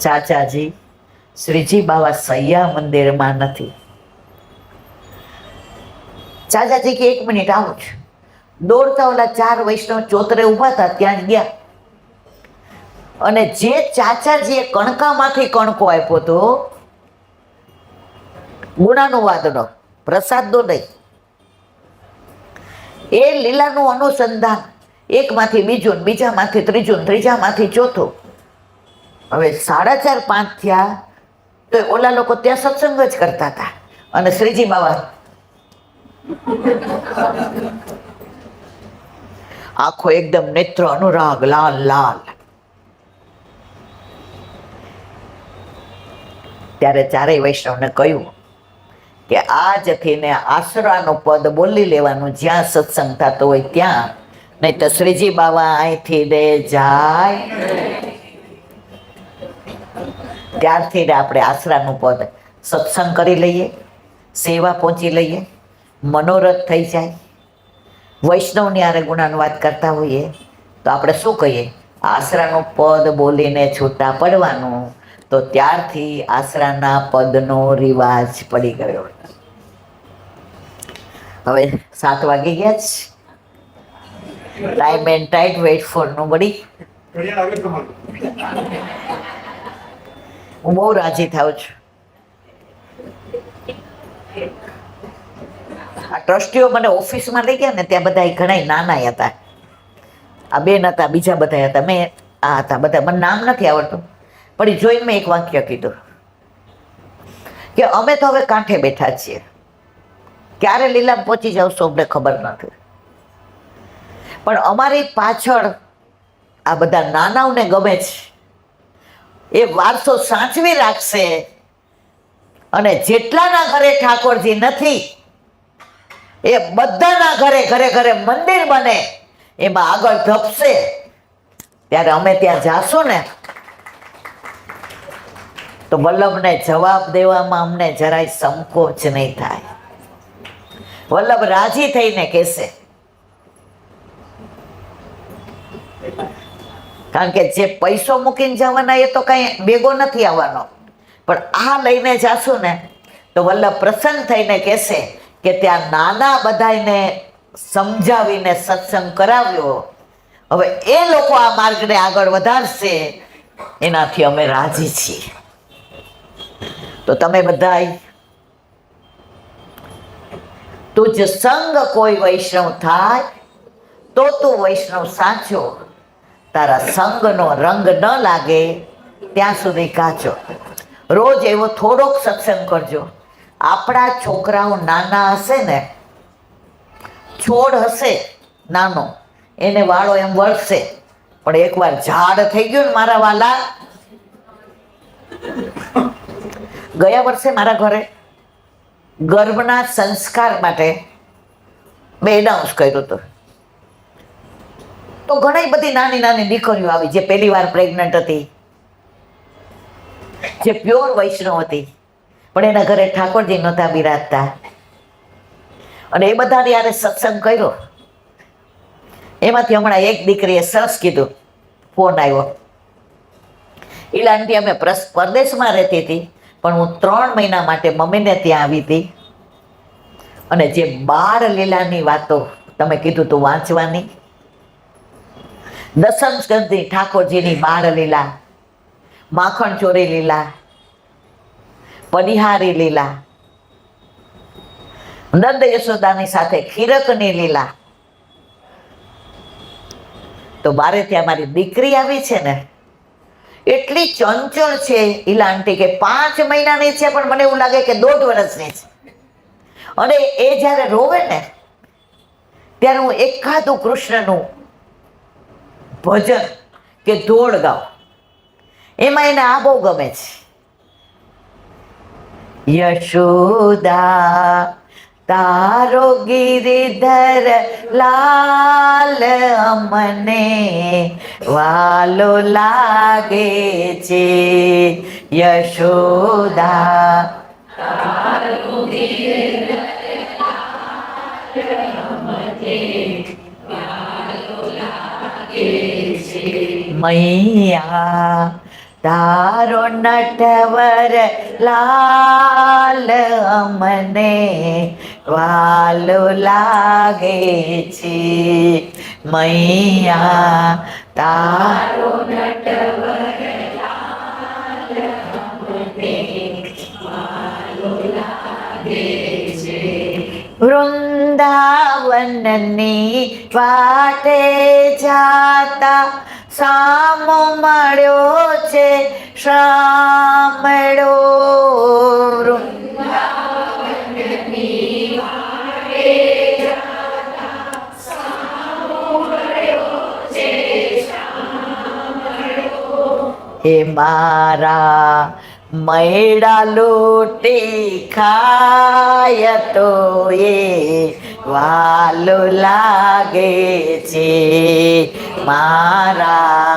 ચાચાજી શ્રીજી બાવા સૈયા મંદિરમાં નથી. ચાચાજી કે 1 મિનિટ આવું છું. દોડતા ઓલા 4 વૈષ્ણવ ચોતરે ઊભા હતા ત્યાં જ ગયા અને જે ચાચાજીએ કણકામાંથી કણકો આપ્યો હતો, ગુણાનું વાદનો પ્રસાદનો નહીં, એ લીલાનું અનુસંધાન એકમાંથી બીજું, બીજામાંથી ત્રીજું, ત્રીજામાંથી ચોથું. હવે 4:30-5 થયા તો ઓલા લોકો ત્યાં સત્સંગ જ કરતા હતા અને શ્રીજી બાવા આખો એકદમ નેત્ર અનુરાગ લાલ લાલ. ત્યારે ચારેય વૈષ્ણવને કહ્યું કે આજથી ને આસરાનું પદ બોલી લેવાનું જ્યાં સત્સંગ થતો હોય ત્યાં, નહીં તો શ્રીજી બાવા અહીંથી દે જાય. ત્યારથી આપણે આસરાનું પદ સત્સંગ કરી લઈએ, સેવા પહોંચી લઈએ, મનોરથ થઈ જાય. વૈષ્ણવની આરે ગુણાનુવાદ કરતા હોઈએ તો આપણે શું કહીએ? આસરાનું પદ બોલીને છૂટા પડવાનું. તો ત્યારથી આસરાના પદનો રિવાજ પડી ગયો. હવે 7 વાગી ગયા છે. Time and tide wait for nobody. હું બહુ રાજી થાઉં છું. આ ટ્રસ્ટીઓ મને ઓફિસમાં લઈ ગયા ને ત્યાં બધા ઘણા નાના હતા. આ બેન હતા, બીજા બધા હતા, મેં આ હતા બધા, મને નામ નથી આવડતું. પણ એ જોઈને મેં એક વાક્ય કીધું કે અમે તો હવે કાંઠે બેઠા છીએ, ક્યારે લીલામાં પહોંચી જાવશો અમને ખબર નથી. પણ અમારી પાછળ આ બધા નાનાઓને ગમે છે, એ વારસો સાચવી રાખશે અને જેટલાના ઘરે ઠાકોરજી નથી એ બધાના ઘરે ઘરે ઘરે મંદિર બને એમાં આગળ ધપશે. ત્યારે અમે ત્યાં જાશું ને તો વલ્લભને જવાબ દેવામાં અમને જરાય સંકોચ નહીં થાય. વલ્લભ રાજી થઈને કહેશે, કારણ કે જે પૈસો મૂકીને જવાના એ તો કઈ ભેગો નથી આવવાનો, પણ આ લઈને જાશું ને તો વલ્લભ પ્રસન્ન થઈને કહેશે કે ત્યાં નાના બધાને સમજાવીને સત્સંગ કરાવ્યો, હવે એ લોકો આ માર્ગને આગળ વધારશે, એનાથી અમે રાજી છીએ. તો તમે બધાય તુજ સંગ કોઈ વૈષ્ણવ થાય તો તું વૈષ્ણવ સાચો, તારા સંગનો રંગ ન લાગે ત્યાં સુધી કાચો. રોજ એવો થોડોક સત્સંગ કરજો. આપણા છોકરાઓ નાના હશે ને, છોડ હશે નાનો, એને વાળો એમ વળશે, પણ એકવાર ઝાડ થઈ ગયું ને મારા વાલા. ગયા વર્ષે મારા ઘરે ગર્ભના સંસ્કાર માટે મેં એનાઉન્સ કર્યું હતું. તો ઘણી બધી નાની નાની દીકરીઓ આવી જે પહેલી વાર પ્રેગ્નન્ટ હતી. જે પ્યોર વૈષ્ણવ હતી, પણ એના ઘરે ઠાકોરજી નહોતા બિરાજતા, અને એ બધાને યારે સત્સંગ કર્યો. એમાંથી હમણાં એક દીકરીએ સરસ કીધું, ફોન આવ્યો, ઈલાંટી અમે પરદેશમાં રહેતી હતી, પણ હું 3 મહિના માટે મમ્મીને ત્યાં આવી હતી, અને જે બાળ લીલાની વાતો તમે કીધું તું વાંચવાની, દસમ સ્કંદની ઠાકોરજીની બાળ લીલા, માખણ ચોરી લીલા, પનિહારી લીલા, નંદ યશોદાની સાથે ખીરકની લીલા, તો મારે ત્યાં મારી દીકરી આવી છે ને, એટલી ચંચળ છે ઈલાંટી કે 5 મહિનાની છે, પણ મને એવું લાગે કે 1.5 વર્ષની છે. અને એ જ્યારે રોવે ને ત્યારે હું એકાદું કૃષ્ણનું ભજન કે ધોળ ગાઉં, એમાં એને આ બહુ ગમે છે. યશોદા તારો ગિરિધર લાલ અમને વાલો લાગે છે. યશોદા તારો ગિરિધર મૈયા તારો નટવર લાલ અમને વાલો લાગે છે. મૈયા તારો નટવર લાલ અમને વાલો લાગે છે. વૃંદાવનની વાટે જાતા સામો મળ્યો છે શામળો. વૃંદાવનની વાટે જાતા સામો મળ્યો છે શામળો. હે મારા મૈડા લૂટી ખાય તો એ વાલો લાગે છે. મારા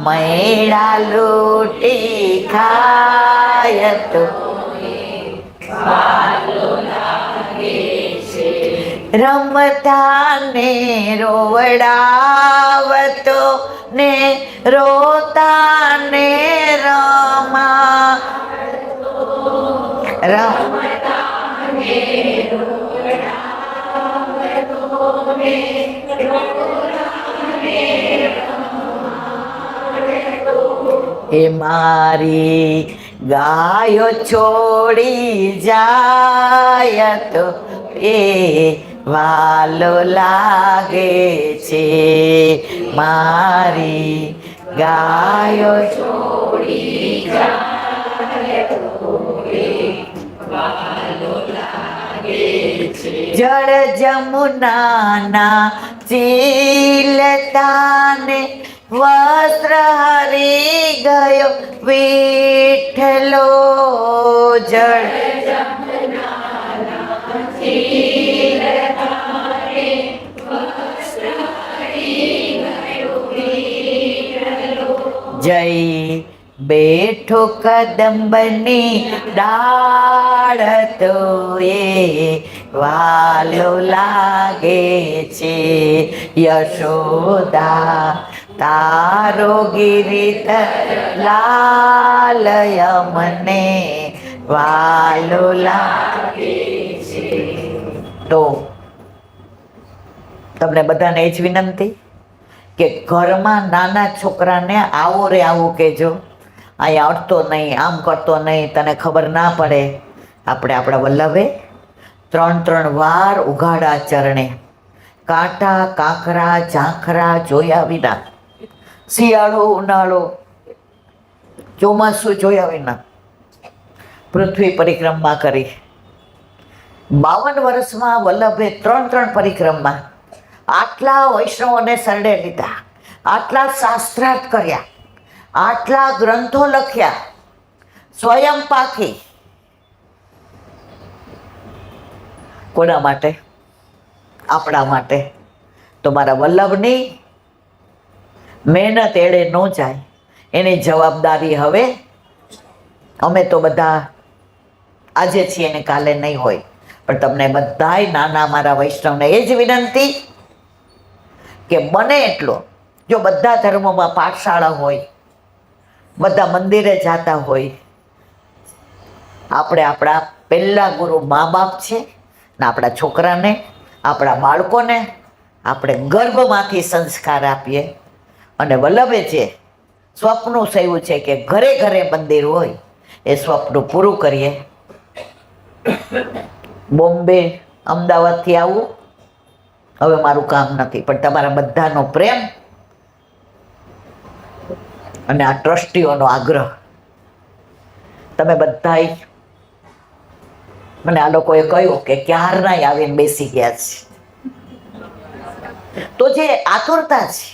મૈડા લૂટી ખાય તો વાલો લાગે છે. રમતા ને રોવડાવતો ને રોતા ને રમા. રમતા ને રોવડાવતો ને એ મારી ગાયો છોડી જાય તો એ વાલો લાગે છે. મારી ગાયો છોડી જાય તો એ વાલો લાગે છે. જળ જમુનાના ચીલતાને વસ્ત્ર હરી ગયો વિઠ્ઠલો. જળ જમુનાના ચીલતાને વસ્ત્ર હરી ગયો વિઠ્ઠલો. જય બેઠો કદંબની ડાળ તો એ વાલો લાગે છે. યશોદા તારો ગિરિધર લાલય મને વાલો લાગે છે. તો તમને બધાને જ વિનંતી કે ઘરમાં નાના છોકરાને આવો રે આવું કહેજો, અહીંયા અડતો નહીં, આમ કરતો નહીં, તને ખબર ના પડે. આપણે આપણા વલ્લભે 3 વાર ઉઘાડા ચરણે, કાંટા કાંકરા ઝાંખરા જોયા વિના, શિયાળો ઉનાળો ચોમાસું જોયા વિના પૃથ્વી પરિક્રમા કરી. 52 વર્ષમાં વલ્લભે 3 પરિક્રમા, આટલા વૈષ્ણવોને શરણે લીધા, આટલા શાસ્ત્રાર્થ કર્યા, આટલા ગ્રંથો લખ્યા, સ્વયં પાકી. કોના માટે? આપણા માટે. તો મારા વલ્લભની મહેનત એળે ન જાય, એની જવાબદારી હવે અમે તો બધા આજે છીએ ને કાલે નહીં હોય, પણ તમને બધાય નાના મારા વૈષ્ણવને એ જ વિનંતી કે બને એટલો, જો બધા ધર્મોમાં પાઠશાળા હોય, બધા મંદિરે જતા હોય, આપણે આપણા પહેલા ગુરુ મા બાપ છે ને આપણા છોકરાને, આપણા બાળકોને આપણે ગર્ભમાંથી સંસ્કાર આપીએ. અને વલ્લભે જે સ્વપ્ન થયું છે કે ઘરે ઘરે મંદિર હોય, એ સ્વપ્ન પૂરું કરીએ. બોમ્બે અમદાવાદથી આવું હવે મારું કામ નથી, પણ તમારા બધાનો પ્રેમ અને આ ટ્રસ્ટીઓનો આગ્રહ, તમે બધાય મને આ લોકોએ કહ્યું કે ક્યારનાય આવીને બેસી ગયા છે, તો જે આતુરતા છે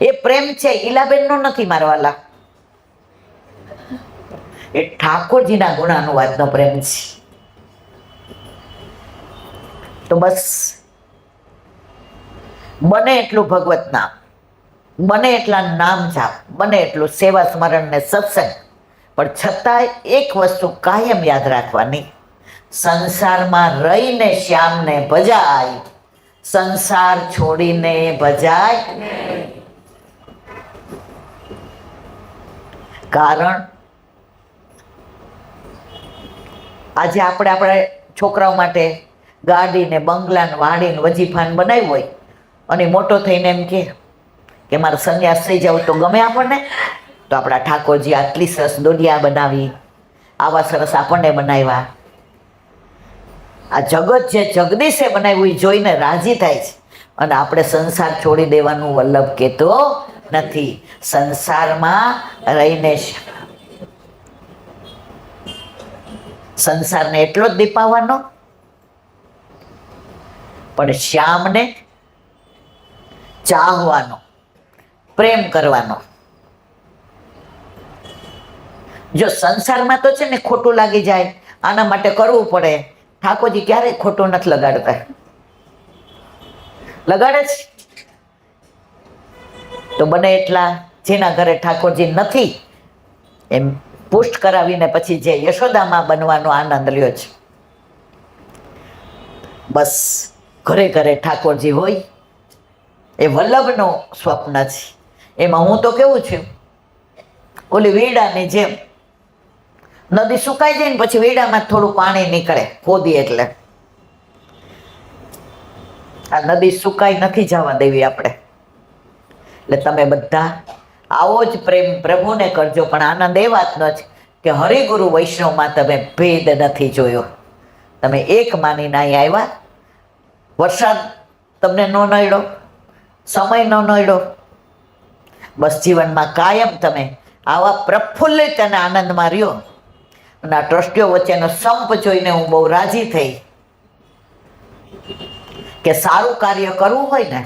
એ પ્રેમ છે, ઈલાબેનનો નથી મારવાલા, એ ઠાકોરજીના ગુણાનુવાદનો પ્રેમ છે. તો બસ બને એટલું ભગવત નામ, બને એટલા નામ જાપ, બને એટલું સેવા સ્મરણ ને સત્સંગ, પણ છતાંય એક વસ્તુ કાયમ યાદ રાખવાની, સંસારમાં રહીને શ્યામને ભજાય, સંસાર છોડીને ભજાય. કારણ આજે આપણે આપણા છોકરાઓ માટે ગાડી ને બંગલા ને વાડી ને વજીફાન બનાવ્યું હોય, અને મોટો થઈને એમ કે મારે સંન્યાસ થઈ જાવ તો ગમે આપણને, તો આપણા ઠાકોરજી આટલી સરસ દુનિયા બનાવી, આવા સરસ આપણને બનાવ્યા, આ જગત જે જગદીશે બનાવ્યું એ જોઈને રાજી થાય છે. અને આપણે સંસાર છોડી દેવાનું વલ્લભ કહેતો નથી, સંસારમાં રહીને સંસારને એટલો જ દીપાવવાનો, પણ શ્યામને ચાહવાનો, પ્રેમ કરવાનો. જો સંસારમાં તો છે ને ખોટું લાગી જાય, આના માટે કરવું પડે, ઠાકોરજી ક્યારેય ખોટું નથી લગાડતા, લગાડે છે. તો બને એટલા જેના ઘરે ઠાકોરજી નથી એમ પુષ્ટ કરાવીને પછી જે યશોદામાં બનવાનો આનંદ લ્યો છે. બસ ઘરે ઘરે ઠાકોરજી હોય એ વલ્લભનો સ્વપ્ન છે. એમાં હું તો કેવું છું, ઓલી વીડાની જેમ નદી સુકાઈ જાય ને પછી વીડામાં થોડું પાણી નીકળે ખોદી, એટલે આ નદી સુકાઈ નથી જવા દેવી આપણે. એટલે તમે બધા આવો જ પ્રેમ પ્રભુને કરજો, પણ આનંદ એ વાતનો છે કે હરિગુરુ વૈષ્ણવમાં તમે ભેદ નથી જોયો. તમે એક માનીને અહીં આવ્યા, વરસાદ તમને ન નડ્યો, સમય ન નડ્યો, બસ જીવનમાં કાયમ તમે આવા પ્રફુલ્લિત અને આનંદમાં રહ્યો. અને આ ટ્રસ્ટીઓ વચ્ચેનો સંપ જોઈને હું બહુ રાજી થઈ કે સારું કાર્ય કરવું હોય ને,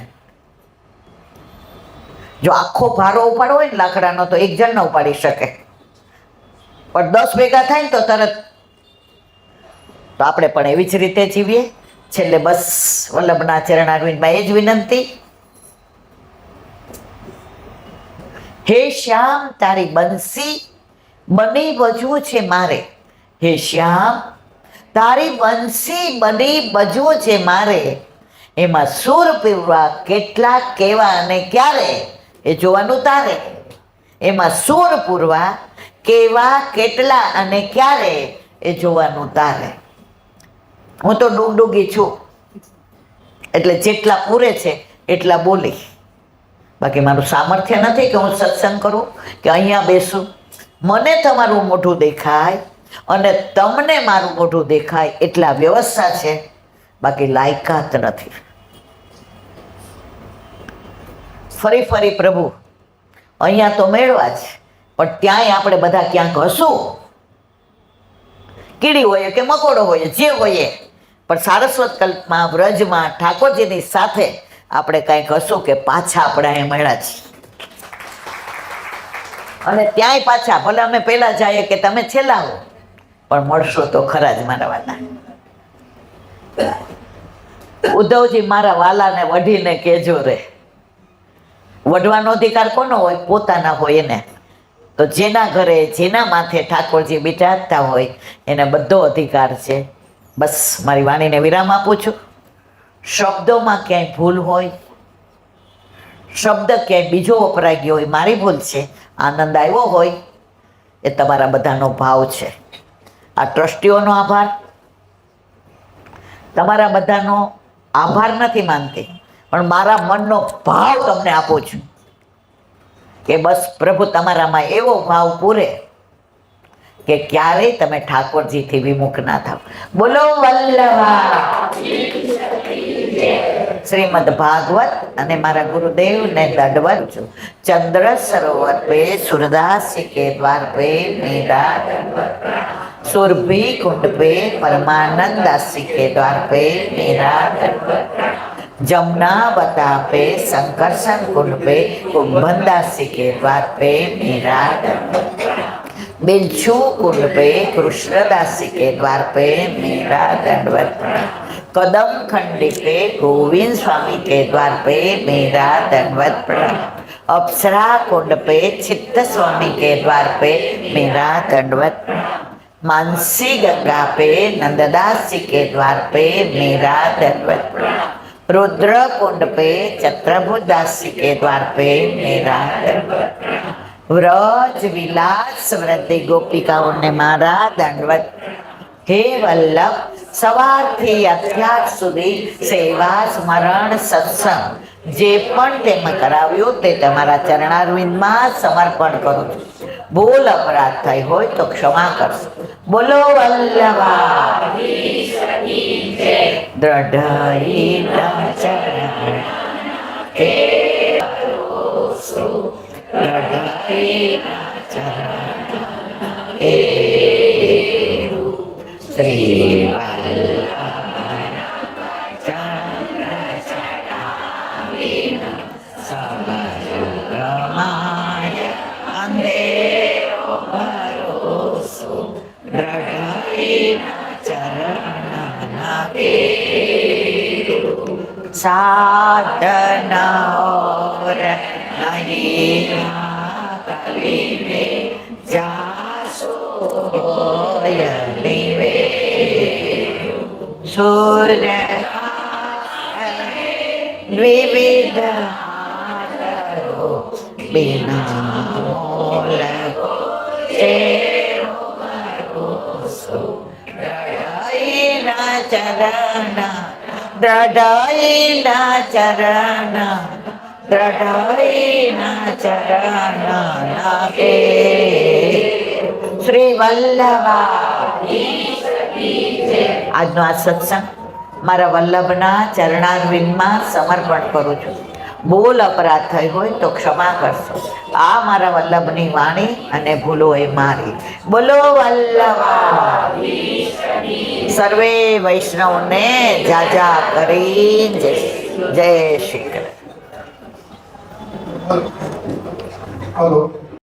જો આખો ભારો ઉપાડવો હોય ને લાકડાનો તો એક જણ ન ઉપાડી શકે, પણ 10 ભેગા થાય ને તો તરત. તો આપણે પણ એવી જ રીતે જીવીએ. છેલ્લે બસ વલ્લભના ચરણારવિંદમાં એ જ વિનંતી, હે શ્યામ તારી બંસી બની બજવું છે મારે, હે શ્યામ તારી બંસી બની બજવું છે મારે, એમાં સુર પીવવા કેટલા કેવા અને ક્યારે એ જોવાનું તારે, એમાં સુર પૂરવા કેવા કેટલા અને ક્યારે એ જોવાનું તારે. હું તો ડૂગડૂગી છું, એટલે જેટલા પૂરે છે એટલા બોલી, બાકી મારું સામર્થ્ય નથી કે હું સત્સંગ કરું કે અહીંયા બેસું. મને તમારું મોઢું દેખાય અને તમને મારું મોઢું દેખાય એટલા વ્યવસ્થા છે, બાકી લાયકાત નથી. ફરી ફરી પ્રભુ અહીંયા તો મેળવા છે, પણ ત્યાંય આપણે બધા ક્યાંક હશું, કીડી હોય કે મકોડો હોય જે હોય, પણ સારસ્વત કલ્પમાં વ્રજમાં ઠાકોરજીની સાથે આપણે કાંઈક હશું કે પાછા આપણા એ મળ્યા છે. અને ત્યાંય પાછા ભલે અમે પહેલા જઈએ કે તમે છેલ્લા હો, પણ મળશો તો ખરા જ મારા વાલા. ઉદ્ધવજી મારા વાલાને વઢીને કહેજો રે, વઢવાનો અધિકાર કોનો હોય? પોતાના હોય એને. તો જેના ઘરે જેના માથે ઠાકોરજી બિરાજતા હોય એને બધો અધિકાર છે. બસ મારી વાણીને વિરામ આપું છું. શબ્દોમાં ક્યાંય ભૂલ હોય, શબ્દ ક્યાંય બીજો વપરાઈ ગયો હોય, મારી ભૂલ છે. આનંદ આવ્યો હોય એ તમારા બધાનો ભાવ છે. આ ટ્રસ્ટીઓનો આભાર, તમારા બધાનો આભાર નથી માનતી, પણ મારા મનનો ભાવ તમને આપું છું કે બસ પ્રભુ તમારામાં એવો ભાવ પૂરે કે ક્યારેય તમે ઠાકોરજીથી વિમુખ ના થાવ. બોલો વલ્લભા. શ્રીમદ ભાગવત અને મારા ગુરુદેવને દંડવત છું. ચંદ્ર સરોવર पे सूरदास के द्वार पे मेरा सुरभि कुंड पे परमानंद दासी के द्वार पे मेरा जमुना बता पे संकर्षण कुंड पे कुंभन दासी के द्वार पे मेरा बिच्छू कुंड पे कृष्णदासी के द्वार पे मेरा दंडवत. कदम खंडी पे गोविंद स्वामी के द्वार पे मेरा दंडवत. अप्सरा कुंड पे चित्त स्वामी के द्वार पे मेरा दंडवत. मानसी गंगा पे नंददास जी के द्वार पे मेरा दंडवत. रुद्र कुंड पे चत्रभुज दास जी के द्वार पे मेरा दंडवत. व्रज विलास वृद्धि गोपिकाओं ने मारा दंडवत. हे वल्लभ, સવારથી અત્યાર સુધી સેવા સ્મરણ સત્સંગ જે પણ તેમાં કરાવ્યું તે તમારા ચરણારવિંદમાં સમર્પણ કરું છું. ભૂલ અપરાધ થઈ હોય તો ક્ષમા કરશો. બોલો વલ્લભા. દ્રઢ શ્રી साधना और नहीं कलीने जासोयलिवे सूर्य द्विविध बिना मोलको द्रढ़ाईना चरण द्रढ़ाईना चरण દ્રઢાઈના ચરણ નાગે. શ્રી વલ્લભા. આજનો આ સત્સંગ મારા વલ્લભના ચરણારવિંદમાં સમર્પણ કરું છું. ભૂલ અપરાધ થઈ હોય તો ક્ષમા કરશો. આ મારા વલ્લભની વાણી અને ભૂલો એ મારી. બોલો વલ્લભા. સર્વે વૈષ્ણવને જાજા કરી જય શ્રી કૃષ્ણ. Hello.